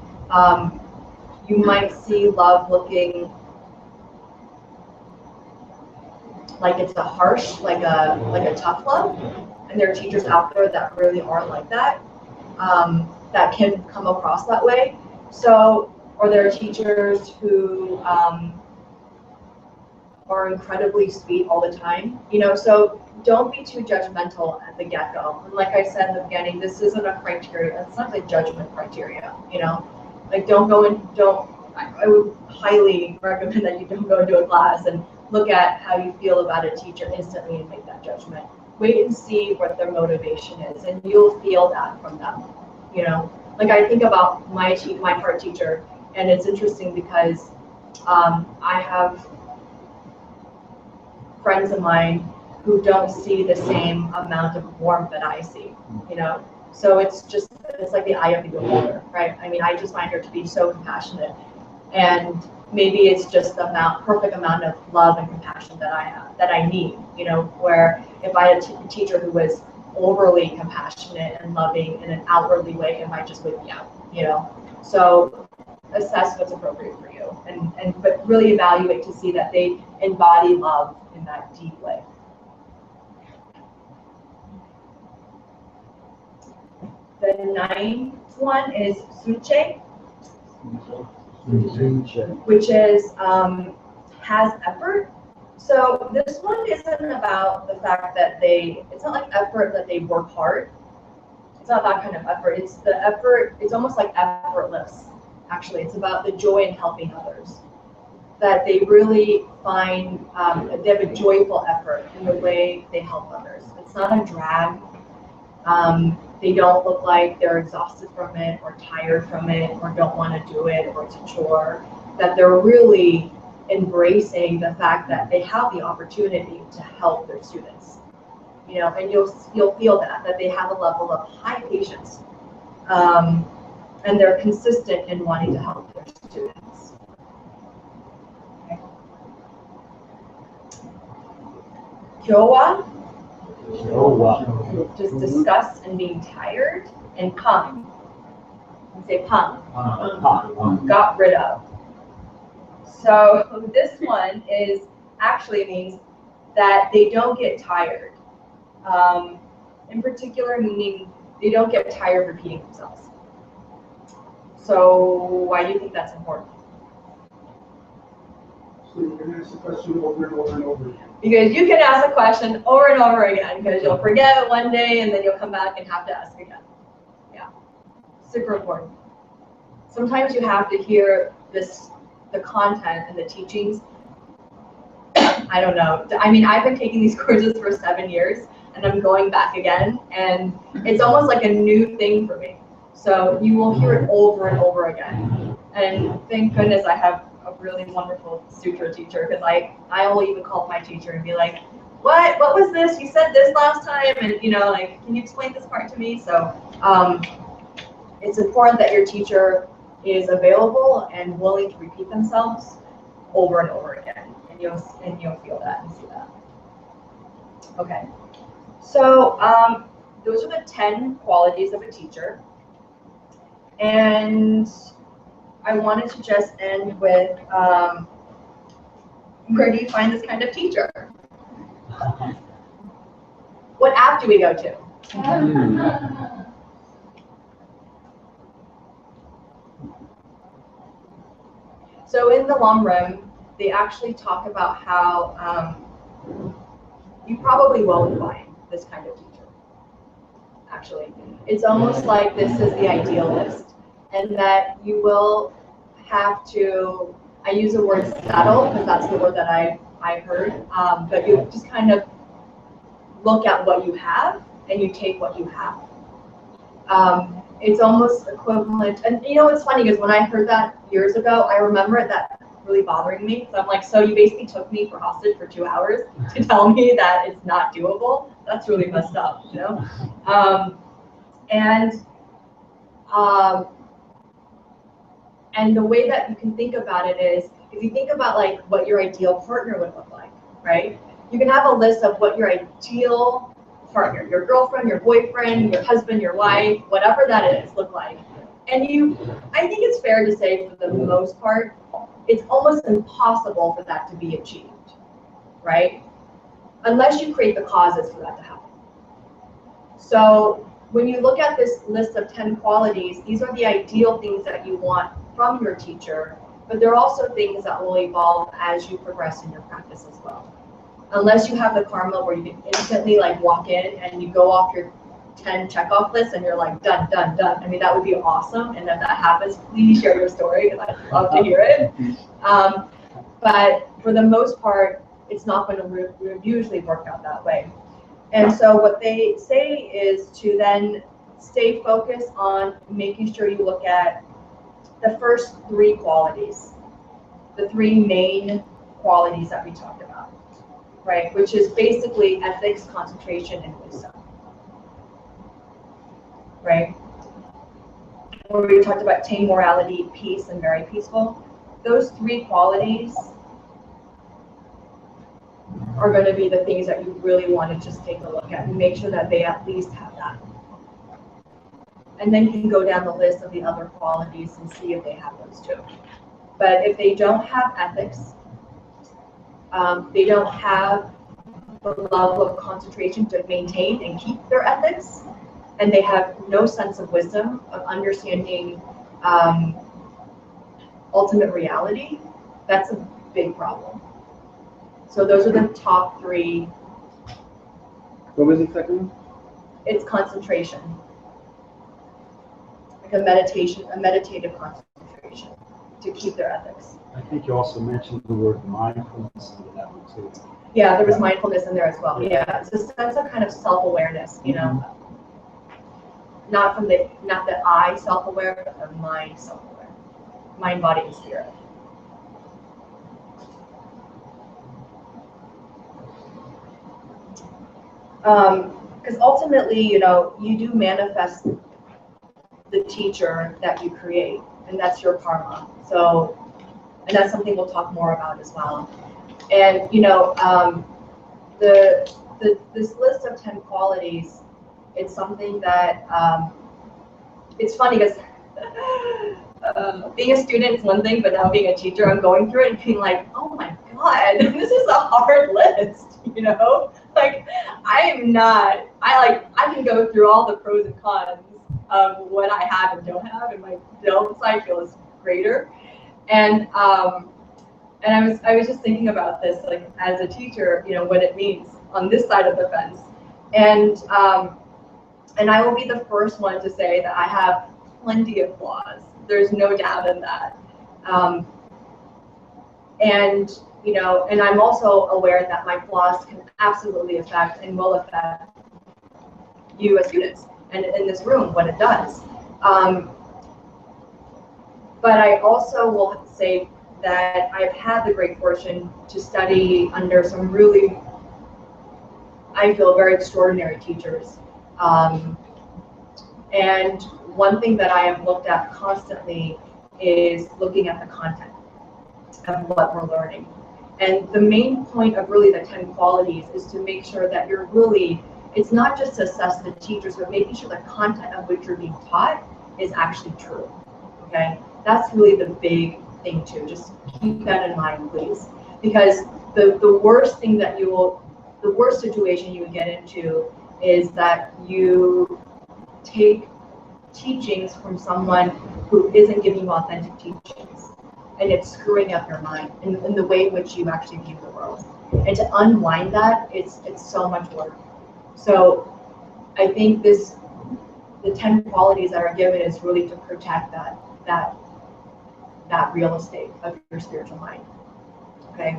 You might see love looking like it's a harsh, like a tough love, and there are teachers out there that really aren't like that, that can come across that way. So, or there are teachers who are incredibly sweet all the time, you know, so don't be too judgmental at the get-go. And like I said in the beginning, this isn't a criteria, it's not a judgment criteria, you know, like I would highly recommend that you don't go into a class and look at how you feel about a teacher instantly and make that judgment. Wait and see what their motivation is, and you'll feel that from them, you know. Like I think about my part teacher, and it's interesting because I have friends of mine who don't see the same amount of warmth that I see, you know. So it's like the eye of the beholder, right? I mean, I just find her to be so compassionate, and maybe it's just the perfect amount of love and compassion that I need, you know, where if I had a teacher who was overly compassionate and loving in an outwardly way, it might just whip me out, you know. So assess what's appropriate for you, but really evaluate to see that they embody love in that deep way. The ninth one is sunche, which is has effort. So this one isn't about the fact that it's not like effort that they work hard. It's not that kind of effort. It's the effort, it's almost like effortless, actually. It's about the joy in helping others. That they really find, they have a joyful effort in the way they help others. It's not a drag. They don't look like they're exhausted from it or tired from it or don't want to do it or it's a chore. That they're really embracing the fact that they have the opportunity to help their students. You know, and you'll feel that they have a level of high patience, and they're consistent in wanting to help their students. Okay. Kyowa, just disgust and being tired, and pang. Say pang. Got rid of. So this one actually means that they don't get tired. In particular, meaning they don't get tired repeating themselves. So why do you think that's important? So you can ask the question over and over and over again. Because you can ask a question over and over again, because you'll forget it one day and then you'll come back and have to ask again. Yeah, super important. Sometimes you have to hear the content and the teachings. I don't know. I mean, I've been taking these courses for 7 years, and I'm going back again, and it's almost like a new thing for me. So you will hear it over and over again. And thank goodness I have a really wonderful sutra teacher, because I will even call my teacher and be like, what was this? You said this last time, and you know, like, can you explain this part to me? So it's important that your teacher is available and willing to repeat themselves over and over again, and you'll feel that and see that. Okay, so those are the 10 qualities of a teacher, and I wanted to just end with where do you find this kind of teacher? What app do we go to? So in the long run, they actually talk about how you probably won't find this kind of teacher. Actually, it's almost like this is the idealist, and that you will have to, I use the word settle because that's the word that I heard, but you just kind of look at what you have and you take what you have. It's almost equivalent, and you know it's funny because when I heard that years ago, I remember that really bothering me. So I'm like, so you basically took me for hostage for 2 hours to tell me that it's not doable? That's really messed up, you know? And the way that you can think about it is, if you think about like what your ideal partner would look like, right? You can have a list of what your ideal partner, your girlfriend, your boyfriend, your husband, your wife, whatever that is, look like. And I think it's fair to say for the most part, it's almost impossible for that to be achieved, right? Unless you create the causes for that to happen. So when you look at this list of 10 qualities, these are the ideal things that you want from your teacher, but they're also things that will evolve as you progress in your practice as well. Unless you have the karma where you can instantly like walk in and you go off your 10 checkoff lists and you're like done, done, done. I mean, that would be awesome. And if that happens, please share your story because I'd love to hear it. But for the most part, it's not going to usually work out that way. And so what they say is to then stay focused on making sure you look at the first 3 qualities, the 3 main qualities that we talked about, right? Which is basically ethics, concentration, and wisdom, right? Where we talked about tame morality, peace, and very peaceful. Those 3 qualities are going to be the things that you really want to just take a look at and make sure that they at least have that. And then you can go down the list of the other qualities and see if they have those too. But if they don't have ethics, they don't have the level of concentration to maintain and keep their ethics, and they have no sense of wisdom, of understanding ultimate reality, that's a big problem. So those are the top 3. What was the second one? It's concentration. Like a meditative concentration to keep their ethics. I think you also mentioned the word mindfulness under that one too. Yeah, there was mindfulness in there as well. Yeah, it's a sense of kind of self-awareness, you know. Not the I self-aware, but the mind self-aware. Mind, body, and spirit. Because ultimately, you know, you do manifest the teacher that you create, and that's your karma. So, and that's something we'll talk more about as well. And you know, this list of 10 qualities, it's something that it's funny because being a student is one thing, but now being a teacher, I'm going through it and being like, oh my god, this is a hard list, you know? Like, I can go through all the pros and cons of what I have and don't have, and my don't side feels greater. And I was just thinking about this, like as a teacher, you know, what it means on this side of the fence. And I will be the first one to say that I have plenty of flaws. There's no doubt in that. And you know, and I'm also aware that my flaws can absolutely affect and will affect you as students and in this room, what it does. But I also will say that I've had the great fortune to study under some really, I feel, very extraordinary teachers. And one thing that I have looked at constantly is looking at the content of what we're learning. And the main point of really the 10 qualities is to make sure that you're really, it's not just to assess the teachers, but making sure the content of which you're being taught is actually true, okay? That's really the big thing too, just keep that in mind, please. because the worst thing that the worst situation you would get into is that you take teachings from someone who isn't giving you authentic teachings, and it's screwing up your mind in the way in which you actually view the world. And to unwind that, it's so much work. So I think the 10 qualities that are given is really to protect that real estate of your spiritual mind. Okay.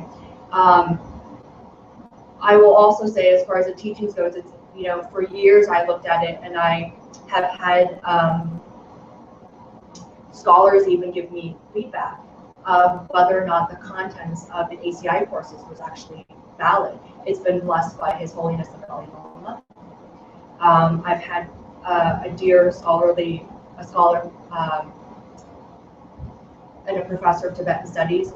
I will also say, as far as the teachings goes, it's, for years I looked at it, and I have had scholars even give me feedback of whether or not the contents of the ACI courses was actually valid. It's been blessed by His Holiness the Dalai Lama. I've had a dear scholar and a professor of Tibetan studies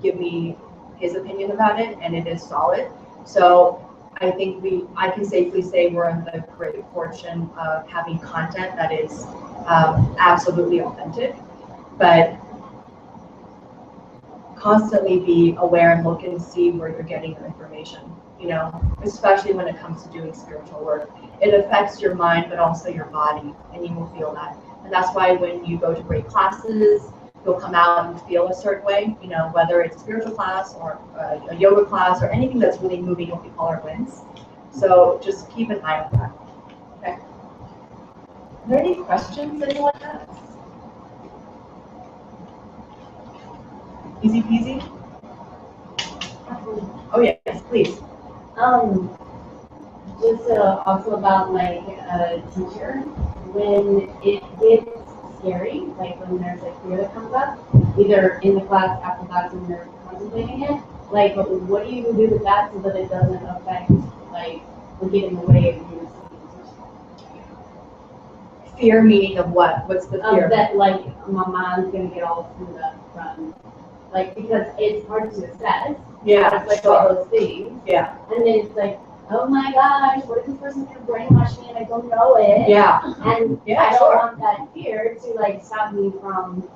give me his opinion about it, and it is solid. So I think I can safely say we're in the great fortune of having content that is absolutely authentic, but constantly be aware and look and see where you're getting your information, especially when it comes to doing spiritual work. It affects your mind, but also your body, and you will feel that. And that's why when you go to great classes, you'll come out and feel a certain way, whether it's a spiritual class or a yoga class or anything that's really moving, you'll feel our wins. So just keep an eye on that. Okay. Are there any questions anyone has? Easy peasy? Oh yes, please. Just also about like a teacher, when it gets scary, like when there's a fear that comes up, either in the class, after class, when you're contemplating it, like what do you do with that so that it doesn't affect, like, or get in the way of you receiving teaching? Fear meaning of what? What's the fear? That like my mom's gonna get all screwed up from, like, because it's hard to assess. Yeah, it's like all those things. Yeah. And then it's like, oh my gosh, what if this person's gonna brainwash me and I don't know it? Yeah. And Yeah, I don't sure. want that fear to like stop me from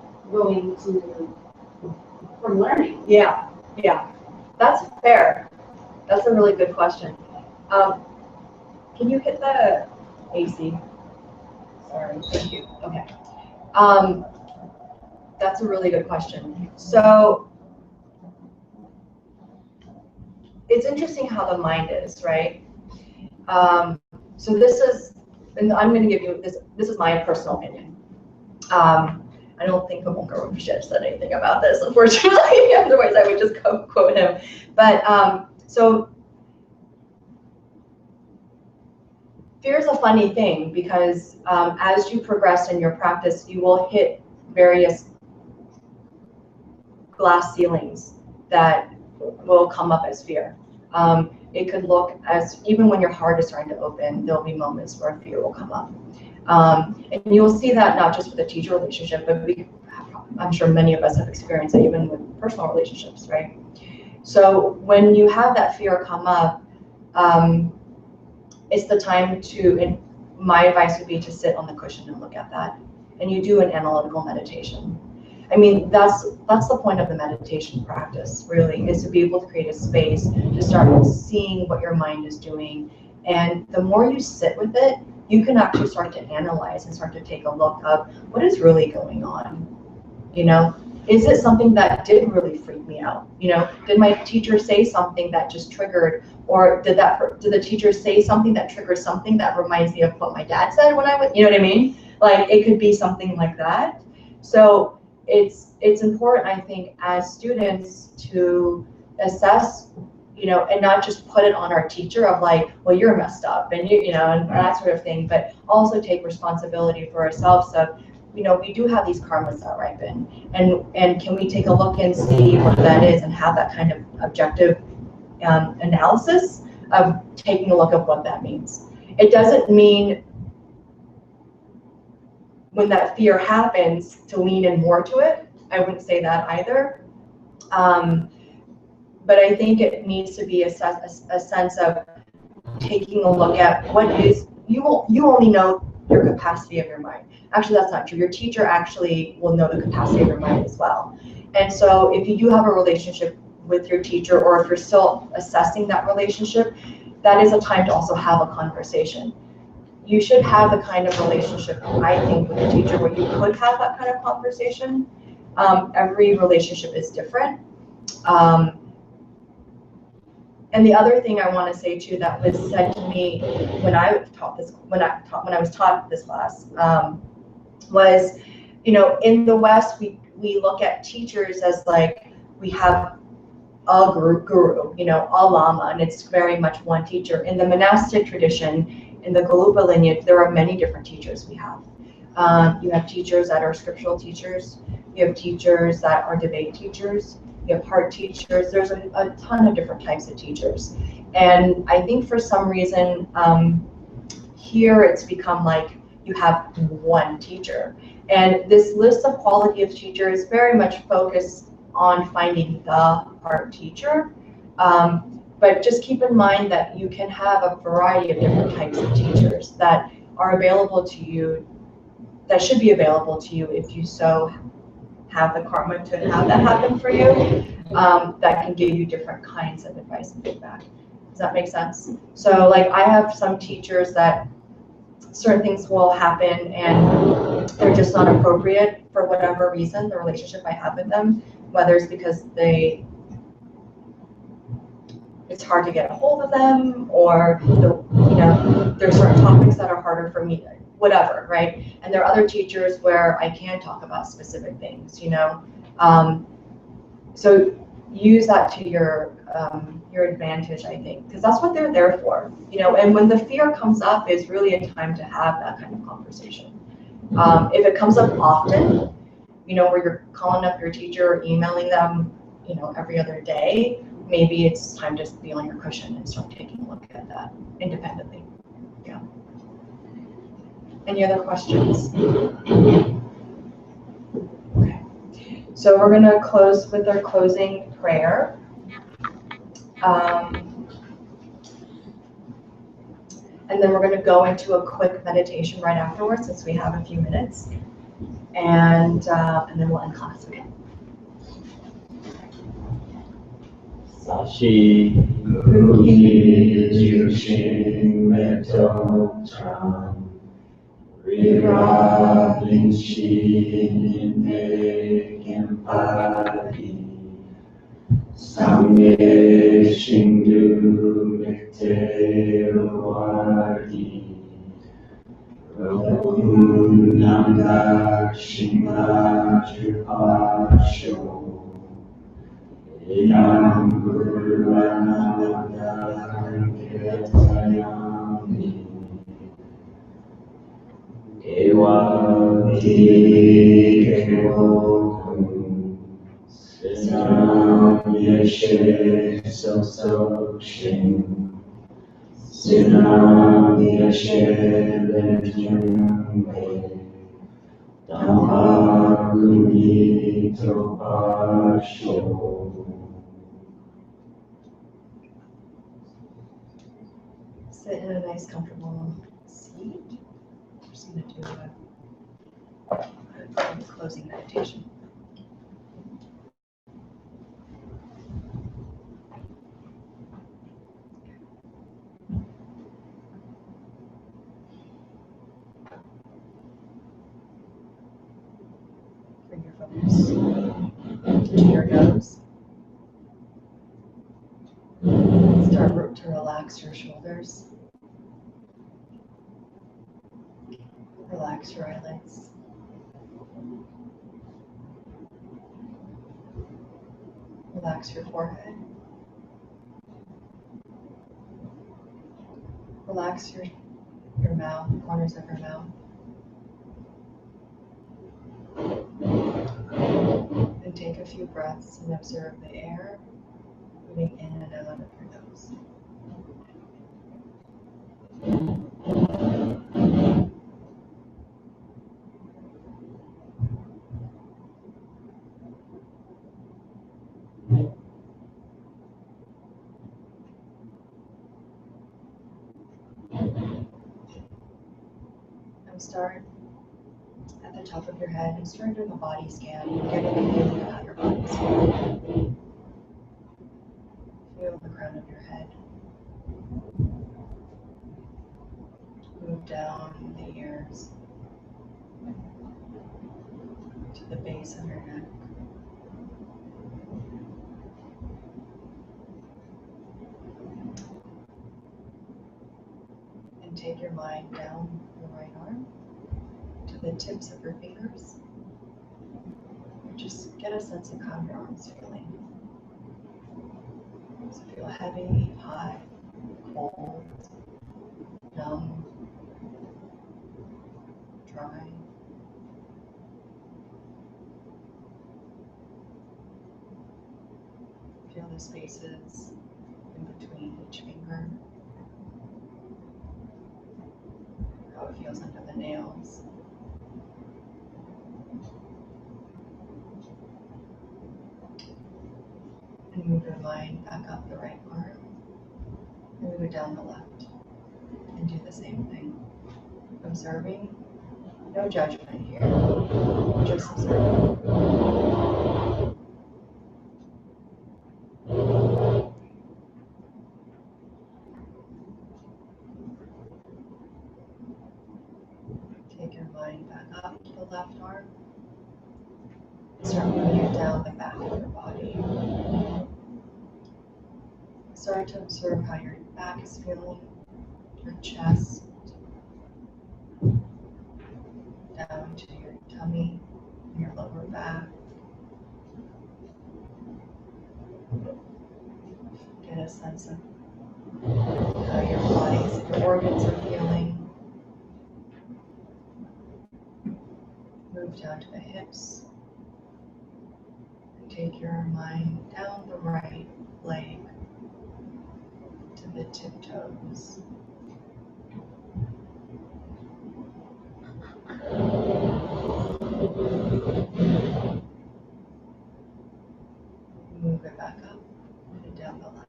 from learning. Yeah. Yeah. That's fair. That's a really good question. Can you hit the AC? Sorry, thank you. Okay. That's a really good question. So it's interesting how the mind is, right? So this is, and I'm going to give you this. This is my personal opinion. I don't think Kamunka Rinpoche said anything about this, unfortunately. Otherwise, I would just quote him. But so fear is a funny thing because as you progress in your practice, you will hit various glass ceilings that will come up as fear. It could look as, even when your heart is starting to open, there'll be moments where fear will come up. And you'll see that not just with a teacher relationship, but I'm sure many of us have experienced it even with personal relationships, right? So when you have that fear come up, it's the time to, and my advice would be to sit on the cushion and look at that. And you do an analytical meditation. I mean, that's the point of the meditation practice, really, is to be able to create a space to start seeing what your mind is doing. And the more you sit with it, you can actually start to analyze and start to take a look of what is really going on. Is it something that did really freak me out? Did my teacher say something that just triggered, or did the teacher say something that triggers something that reminds me of what my dad said when I was, you know what I mean? Like, it could be something like that. So it's important, I think, as students to assess, and not just put it on our teacher of like, well, you're messed up and and that sort of thing, but also take responsibility for ourselves of, we do have these karmas that ripen, and can we take a look and see what that is and have that kind of objective analysis of taking a look at what that means. It doesn't mean when that fear happens to lean in more to it. I wouldn't say that either. But I think it needs to be a sense of taking a look at what is, you only know your capacity of your mind. Actually, that's not true. Your teacher actually will know the capacity of your mind as well. And so if you do have a relationship with your teacher, or if you're still assessing that relationship, that is a time to also have a conversation. You should have the kind of relationship, I think, with a teacher where you could have that kind of conversation. Every relationship is different. And the other thing I want to say too that was said to me when I was taught this class was, you know, in the West we look at teachers as like we have a guru, you know, a lama, and it's very much one teacher. In the monastic tradition, in the Galupa lineage, there are many different teachers we have. You have teachers that are scriptural teachers. You have teachers that are debate teachers. You have heart teachers. There's a ton of different types of teachers. And I think for some reason, here it's become like you have one teacher. And this list of quality of teachers very much focused on finding the heart teacher. But just keep in mind that you can have a variety of different types of teachers that are available to you, that should be available to you if you so have the karma to have that happen for you, that can give you different kinds of advice and feedback. Does that make sense? So like I have some teachers that certain things will happen and they're just not appropriate for whatever reason, the relationship I have with them, whether it's because it's hard to get a hold of them, or there's certain topics that are harder for me, whatever, right? And there are other teachers where I can talk about specific things, you know. So use that to your advantage, I think, because that's what they're there for, you know. And when the fear comes up, is really a time to have that kind of conversation. If it comes up often, you know, where you're calling up your teacher or emailing them, you know, every other day, maybe it's time to be on your cushion and start taking a look at that independently. Yeah. Any other questions? Okay. So we're going to close with our closing prayer. And then we're going to go into a quick meditation right afterwards, since we have a few minutes. And then we'll end class again. Sashi Ruhi Jushin Metotram Rira Vinci Ninde Kimpadi Samye Shindu Mite Wadi Nanda Shima Tripasho Yang Guruvananda Kirtayami Ewati Kevokum Sinam Yeshe Sosokshin Sinam Yeshe Benjumbe Dhammakuni Topasho. Sit in a nice, comfortable seat. I'm just going to do a closing meditation. Bring your focus to your nose. Start to relax your shoulders. Relax your eyelids. Relax your forehead. Relax your mouth, the corners of your mouth. And take a few breaths and observe the air moving in and out of your nose. And start at the top of your head and start doing a body scan. Get a feeling of how your body is feeling. fingers to the base of your neck. And take your mind down your right arm to the tips of your fingers. Just get a sense of how your arm's feeling. Does it feel heavy, hot, cold, numb, dry? Feel the spaces in between each finger. How it feels under the nails. And move your mind back up the right arm and move it down the left. And do the same thing. Observing, no judgment here, just observing. Take your mind back up to the left arm. Start moving it down the back of your body. Start to observe how your back is feeling, your chest, down to your tummy, your lower back. Get a sense of how your bodies, your organs are feeling. Move down to the hips. And take your mind down the right leg to the tiptoes. Move it back up and down the left.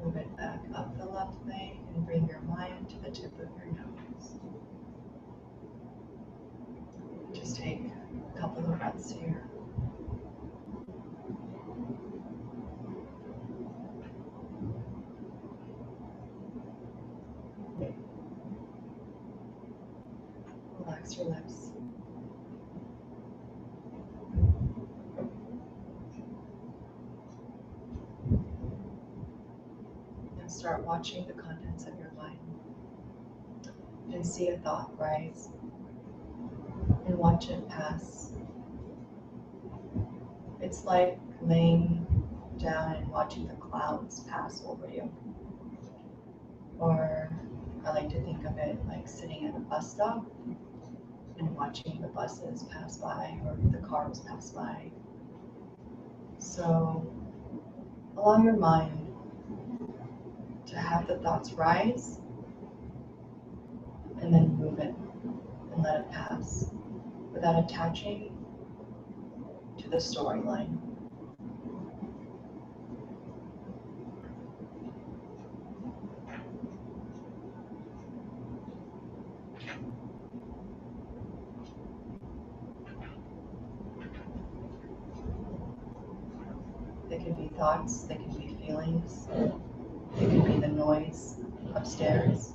Move it back up the left leg and bring your mind to the tip of your nose. Just take a couple of breaths here. Relax your lips. And start watching the contents of your mind. And see a thought rise. And watch it pass. It's like laying down and watching the clouds pass over you. Or I like to think of it like sitting at a bus stop and watching the buses pass by or the cars pass by. So allow your mind to have the thoughts rise and then move it and let it pass without attaching to the storyline. They can be thoughts, they can be feelings, they can be the noise upstairs.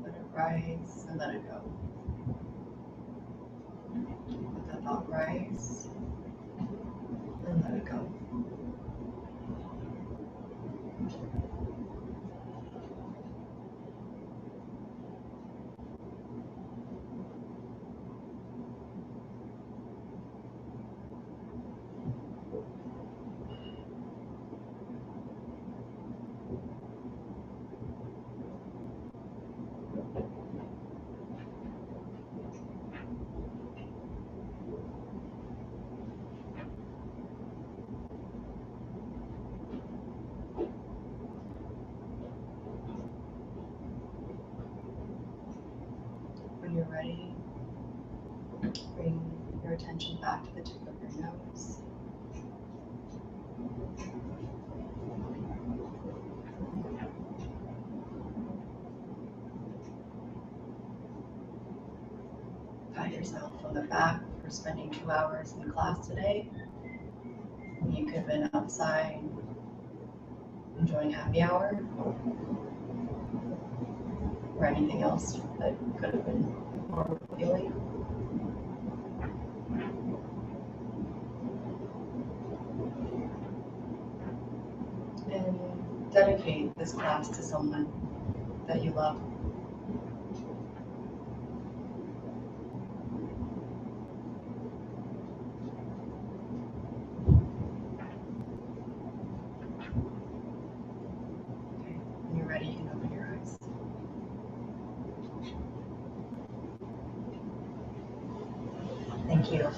Let it rise and let it go. Let the thought rise and let it go. When you're ready, bring your attention back to the tip of your nose. Pat yourself on the back for spending 2 hours in class today. You could have been outside enjoying happy hour or anything else that could have been more fulfilling. And dedicate this class to someone that you love. Okay, when you're ready, you can open your eyes. Thank you.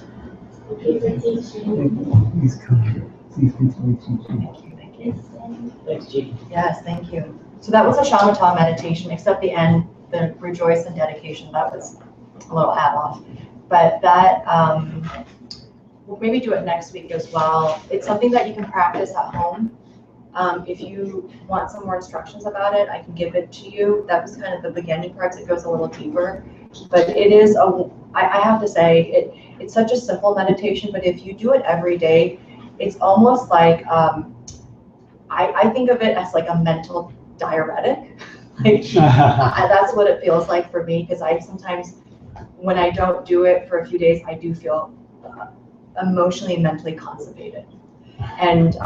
Please come. Please continue teaching. Thank you. Thank you. Thanks, Chief. Yes, thank you. So that was a shamatha meditation, except the end, the rejoice and dedication, that was a little add-on. But that, we'll maybe do it next week as well. It's something that you can practice at home. If you want some more instructions about it, I can give it to you. That was kind of the beginning parts. It goes a little deeper. But it is, I have to say, it's such a simple meditation, but if you do it every day, it's almost like, I think of it as like a mental diuretic. Like, that's what it feels like for me, because I sometimes, when I don't do it for a few days, I do feel emotionally and mentally constipated. And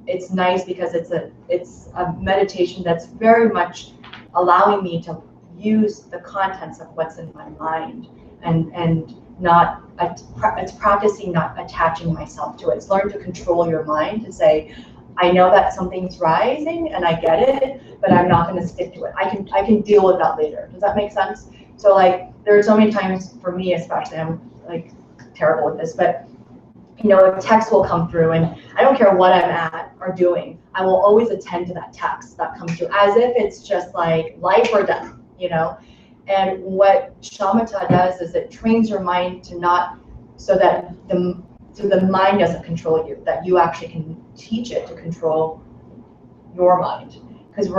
it's nice because it's a meditation that's very much allowing me to use the contents of what's in my mind and not, it's practicing not attaching myself to it. It's learn to control your mind to say, I know that something's rising and I get it, but I'm not going to stick to it. I can deal with that later. Does that make sense? So like, there are so many times for me, especially, I'm like terrible with this, but you know, a text will come through and I don't care what I'm at or doing, I will always attend to that text that comes through as if it's just like life or death, you know? And what shamatha does is it trains your mind to not, so that the mind doesn't control you, that you actually can teach it to control your mind. Because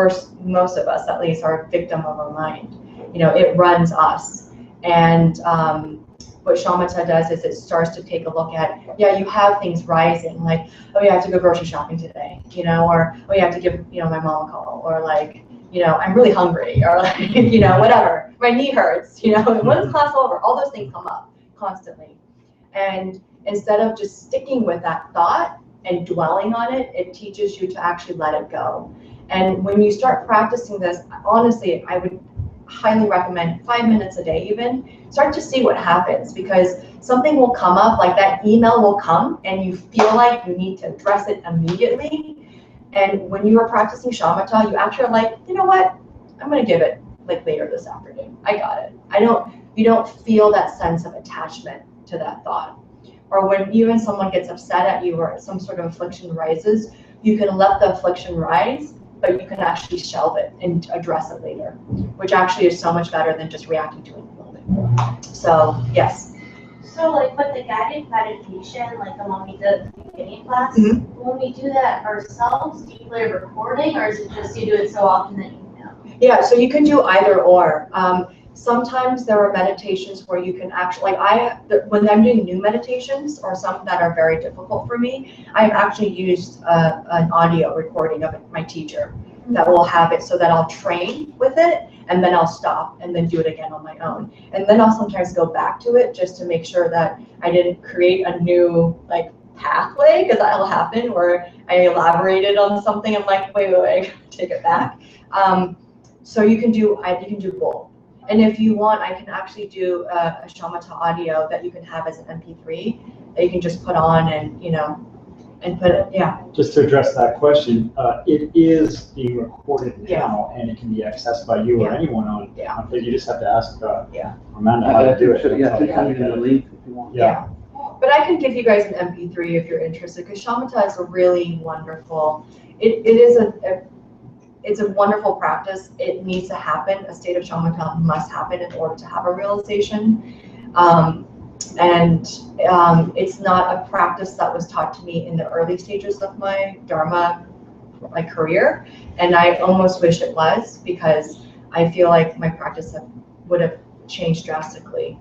most of us, at least, are a victim of our mind. You know, it runs us. And what shamatha does is it starts to take a look at, yeah, you have things rising, like, oh, you have to go grocery shopping today, you know, or, oh, you have to give, you know, my mom a call, or like, you know, I'm really hungry, or like, you know, whatever, my knee hurts, you know, when is class over? All those things come up constantly. And instead of just sticking with that thought and dwelling on it, it teaches you to actually let it go. And when you start practicing this, honestly, I would highly recommend 5 minutes a day even, start to see what happens, because something will come up, like that email will come and you feel like you need to address it immediately. And when you are practicing shamatha, you actually are like, you know what, I'm going to give it like later this afternoon. I got it. You don't feel that sense of attachment to that thought. Or when even someone gets upset at you or some sort of affliction rises, you can let the affliction rise, but you can actually shelve it and address it later, which actually is so much better than just reacting to it in the moment. So, yes. So like with the guided meditation, like the one we did at the beginning class, when we do that ourselves, do you play a recording, or is it just you do it so often that you know? Yeah, so you can do either or. Sometimes there are meditations where you can actually, like when I'm doing new meditations or some that are very difficult for me, I've actually used an audio recording of my teacher that will have it so that I'll train with it and then I'll stop and then do it again on my own. And then I'll sometimes go back to it just to make sure that I didn't create a new like pathway, because that'll happen where I elaborated on something. I'm like, wait, take it back. So you can do both. And if you want, I can actually do a shamatha audio that you can have as an MP3 that you can just put on and, you know, and put it, yeah. Just to address that question, it is being recorded now, and it can be accessed by you or anyone on Facebook. You just have to ask Amanda how to do it. Yeah, send me the link if you want. Yeah. But I can give you guys an MP3 if you're interested, because shamatha is a really wonderful, it is it's a wonderful practice. It needs to happen. A state of shamatha must happen in order to have a realization. It's not a practice that was taught to me in the early stages of my Dharma career, and I almost wish it was, because I feel like my practice would have changed drastically.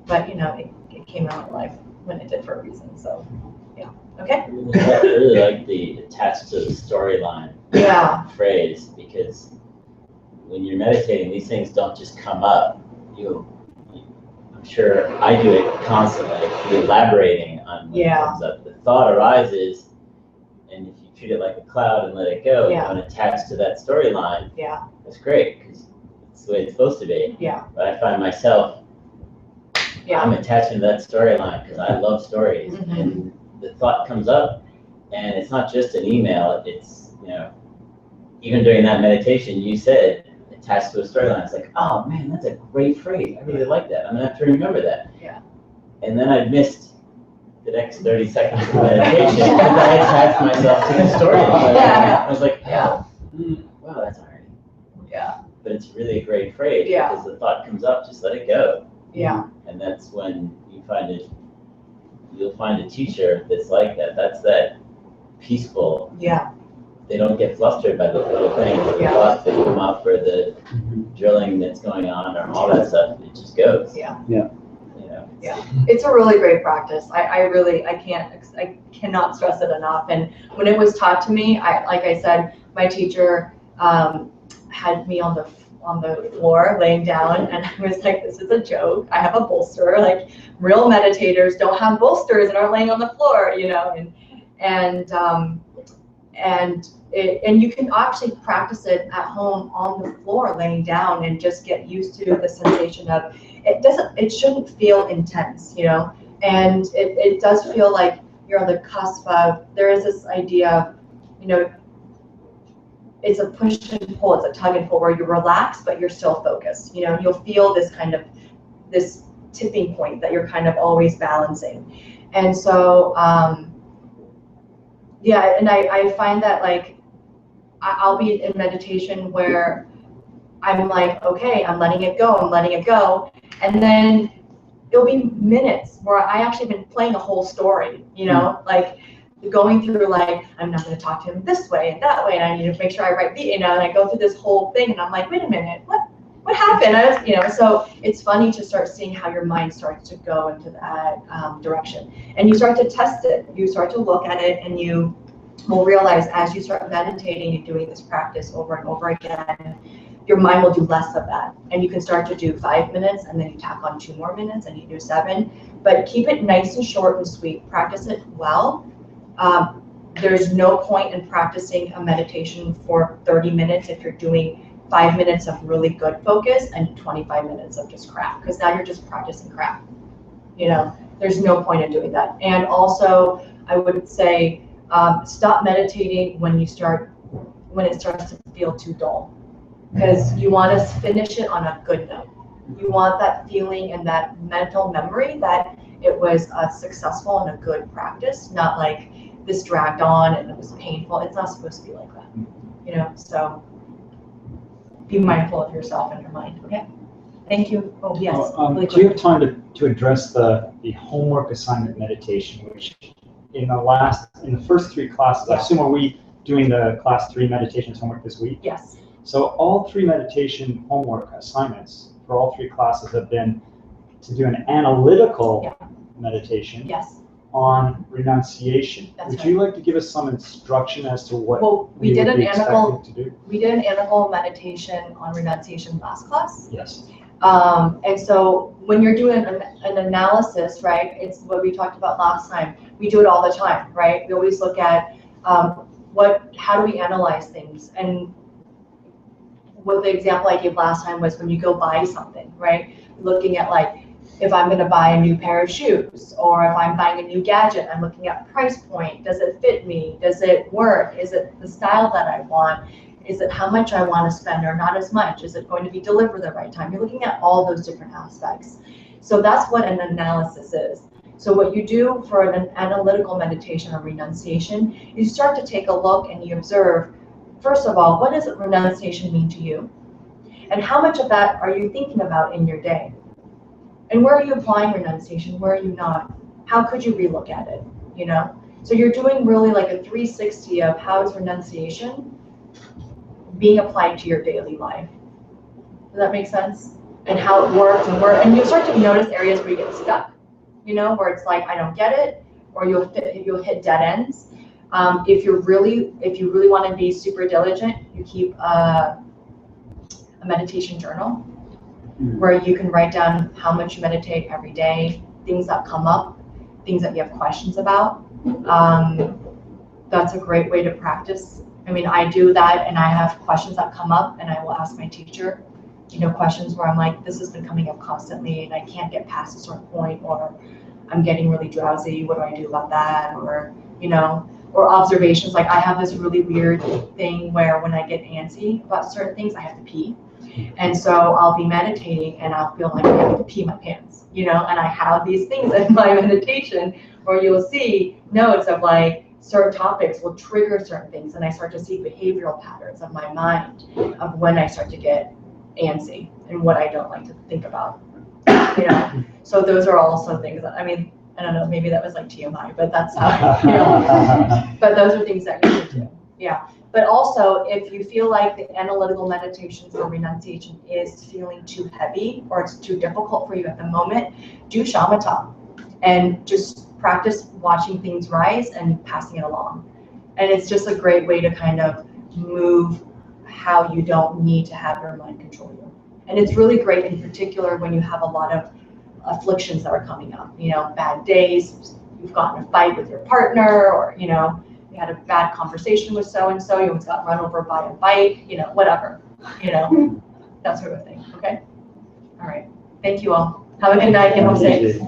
But it came out alive when it did for a reason. So yeah, okay. I really like the attached to the storyline phrase, because when you're meditating, these things don't just come up. I'm sure I do it constantly. You're elaborating on what comes up. The thought arises, and if you treat it like a cloud and let it go, you don't attach to that storyline. Yeah. That's great, because it's the way it's supposed to be. Yeah. But I find myself, I'm attaching to that storyline because I love stories. Mm-hmm. And the thought comes up, and it's not just an email. It's, even during that meditation, you said attached to a storyline. It's like, oh man, that's a great phrase. I really like that. I'm gonna have to remember that. Yeah. And then I missed the next 30 seconds of the meditation because I attached myself to the storyline. I was like, wow, that's irony. Yeah. But it's really a great phrase because the thought comes up, just let it go. Yeah. And that's when you'll find a teacher that's like that. That's that peaceful. Yeah. They don't get flustered by the little things, the thoughts that come up, or the drilling that's going on, or all that stuff. It just goes. Yeah. Yeah. Yeah. It's a really great practice. I cannot stress it enough. And when it was taught to me, like I said, my teacher had me on the floor laying down, and I was like, this is a joke. I have a bolster. Like, real meditators don't have bolsters and are laying on the floor, and you can actually practice it at home on the floor laying down, and just get used to the sensation of it shouldn't feel intense, and it does feel like you're on the cusp of, there is this idea of, it's a push and pull, it's a tug and pull, where you're relaxed but you're still focused. You'll feel this tipping point that you're kind of always balancing. And so and I find that, like, I'll be in meditation where I'm like, okay, I'm letting it go, and then it'll be minutes where I actually been playing a whole story, like going through, like, I'm not going to talk to him this way and that way, and I need to make sure I write and I go through this whole thing, and I'm like, wait a minute, what happened? So it's funny to start seeing how your mind starts to go into that direction, and you start to test it. You start to look at it, and you will realize, as you start meditating and doing this practice over and over again, your mind will do less of that, and you can start to do 5 minutes, and then you tack on 2 more minutes, and you do 7. But keep it nice and short and sweet. Practice it well. There's no point in practicing a meditation for 30 minutes if you're doing 5 minutes of really good focus and 25 minutes of just crap, because now you're just practicing crap. There's no point in doing that. And also, I would say, stop meditating when it starts to feel too dull, because you want to finish it on a good note. You want that feeling and that mental memory that it was successful and a good practice, not like this dragged on and it was painful. It's not supposed to be like that, so be mindful of yourself and your mind. Okay, thank you. Oh yes. Do you have time to address the homework assignment meditation, which in the first 3 classes, I assume, are we doing the class 3 meditations homework this week? Yes. So all 3 meditation homework assignments for all 3 classes have been to do an analytical meditation on renunciation. Would you like to give us some instruction as to what we did an analytical to do? We did an analytical meditation on renunciation last class. Yes. And so when you're doing an analysis, right, it's what we talked about last time. We do it all the time, right? We always look at how do we analyze things? And what the example I gave last time was when you go buy something, right? Looking at, like, if I'm going to buy a new pair of shoes, or if I'm buying a new gadget, I'm looking at price point. Does it fit me? Does it work? Is it the style that I want? Is it how much I want to spend or not as much? Is it going to be delivered the right time? You're looking at all those different aspects. So that's what an analysis is. So what you do for an analytical meditation or renunciation, you start to take a look and you observe, first of all, what does renunciation mean to you? And how much of that are you thinking about in your day? And where are you applying renunciation? Where are you not? How could you relook at it, you know? So you're doing really like a 360 of how is renunciation being applied to your daily life. Does that make sense? And how it works and you start to notice areas where you get stuck, you know, where it's like, I don't get it, or you'll hit dead ends. If you really want to be super diligent, you keep a meditation journal where you can write down how much you meditate every day, things that come up, things that you have questions about. That's a great way to practice. I mean, I do that and I have questions that come up and I will ask my teacher, you know, questions where I'm like, this has been coming up constantly and I can't get past a certain point, or I'm getting really drowsy, what do I do about that? Or, you know, or observations, like I have this really weird thing where when I get antsy about certain things, I have to pee. And so I'll be meditating and I'll feel like I have to pee my pants, you know, and I have these things in my meditation where you'll see notes of like certain topics will trigger certain things, and I start to see behavioral patterns of my mind of when I start to get antsy and what I don't like to think about, you know. So those are also things that, I mean, I don't know, maybe that was like TMI, but that's how, you know, but those are things that you can do, yeah. But also, if you feel like the analytical meditations or renunciation is feeling too heavy or it's too difficult for you at the moment, do shamatha and just practice watching things rise and passing it along. And it's just a great way to kind of move how you don't need to have your mind control you. And it's really great in particular when you have a lot of afflictions that are coming up, you know, bad days, you've gotten in a fight with your partner, or, you know, you had a bad conversation with so-and-so, you almost got run over by a bike, you know, whatever, you know, that sort of thing, okay? All right, thank you all. Have a good night, get home safe.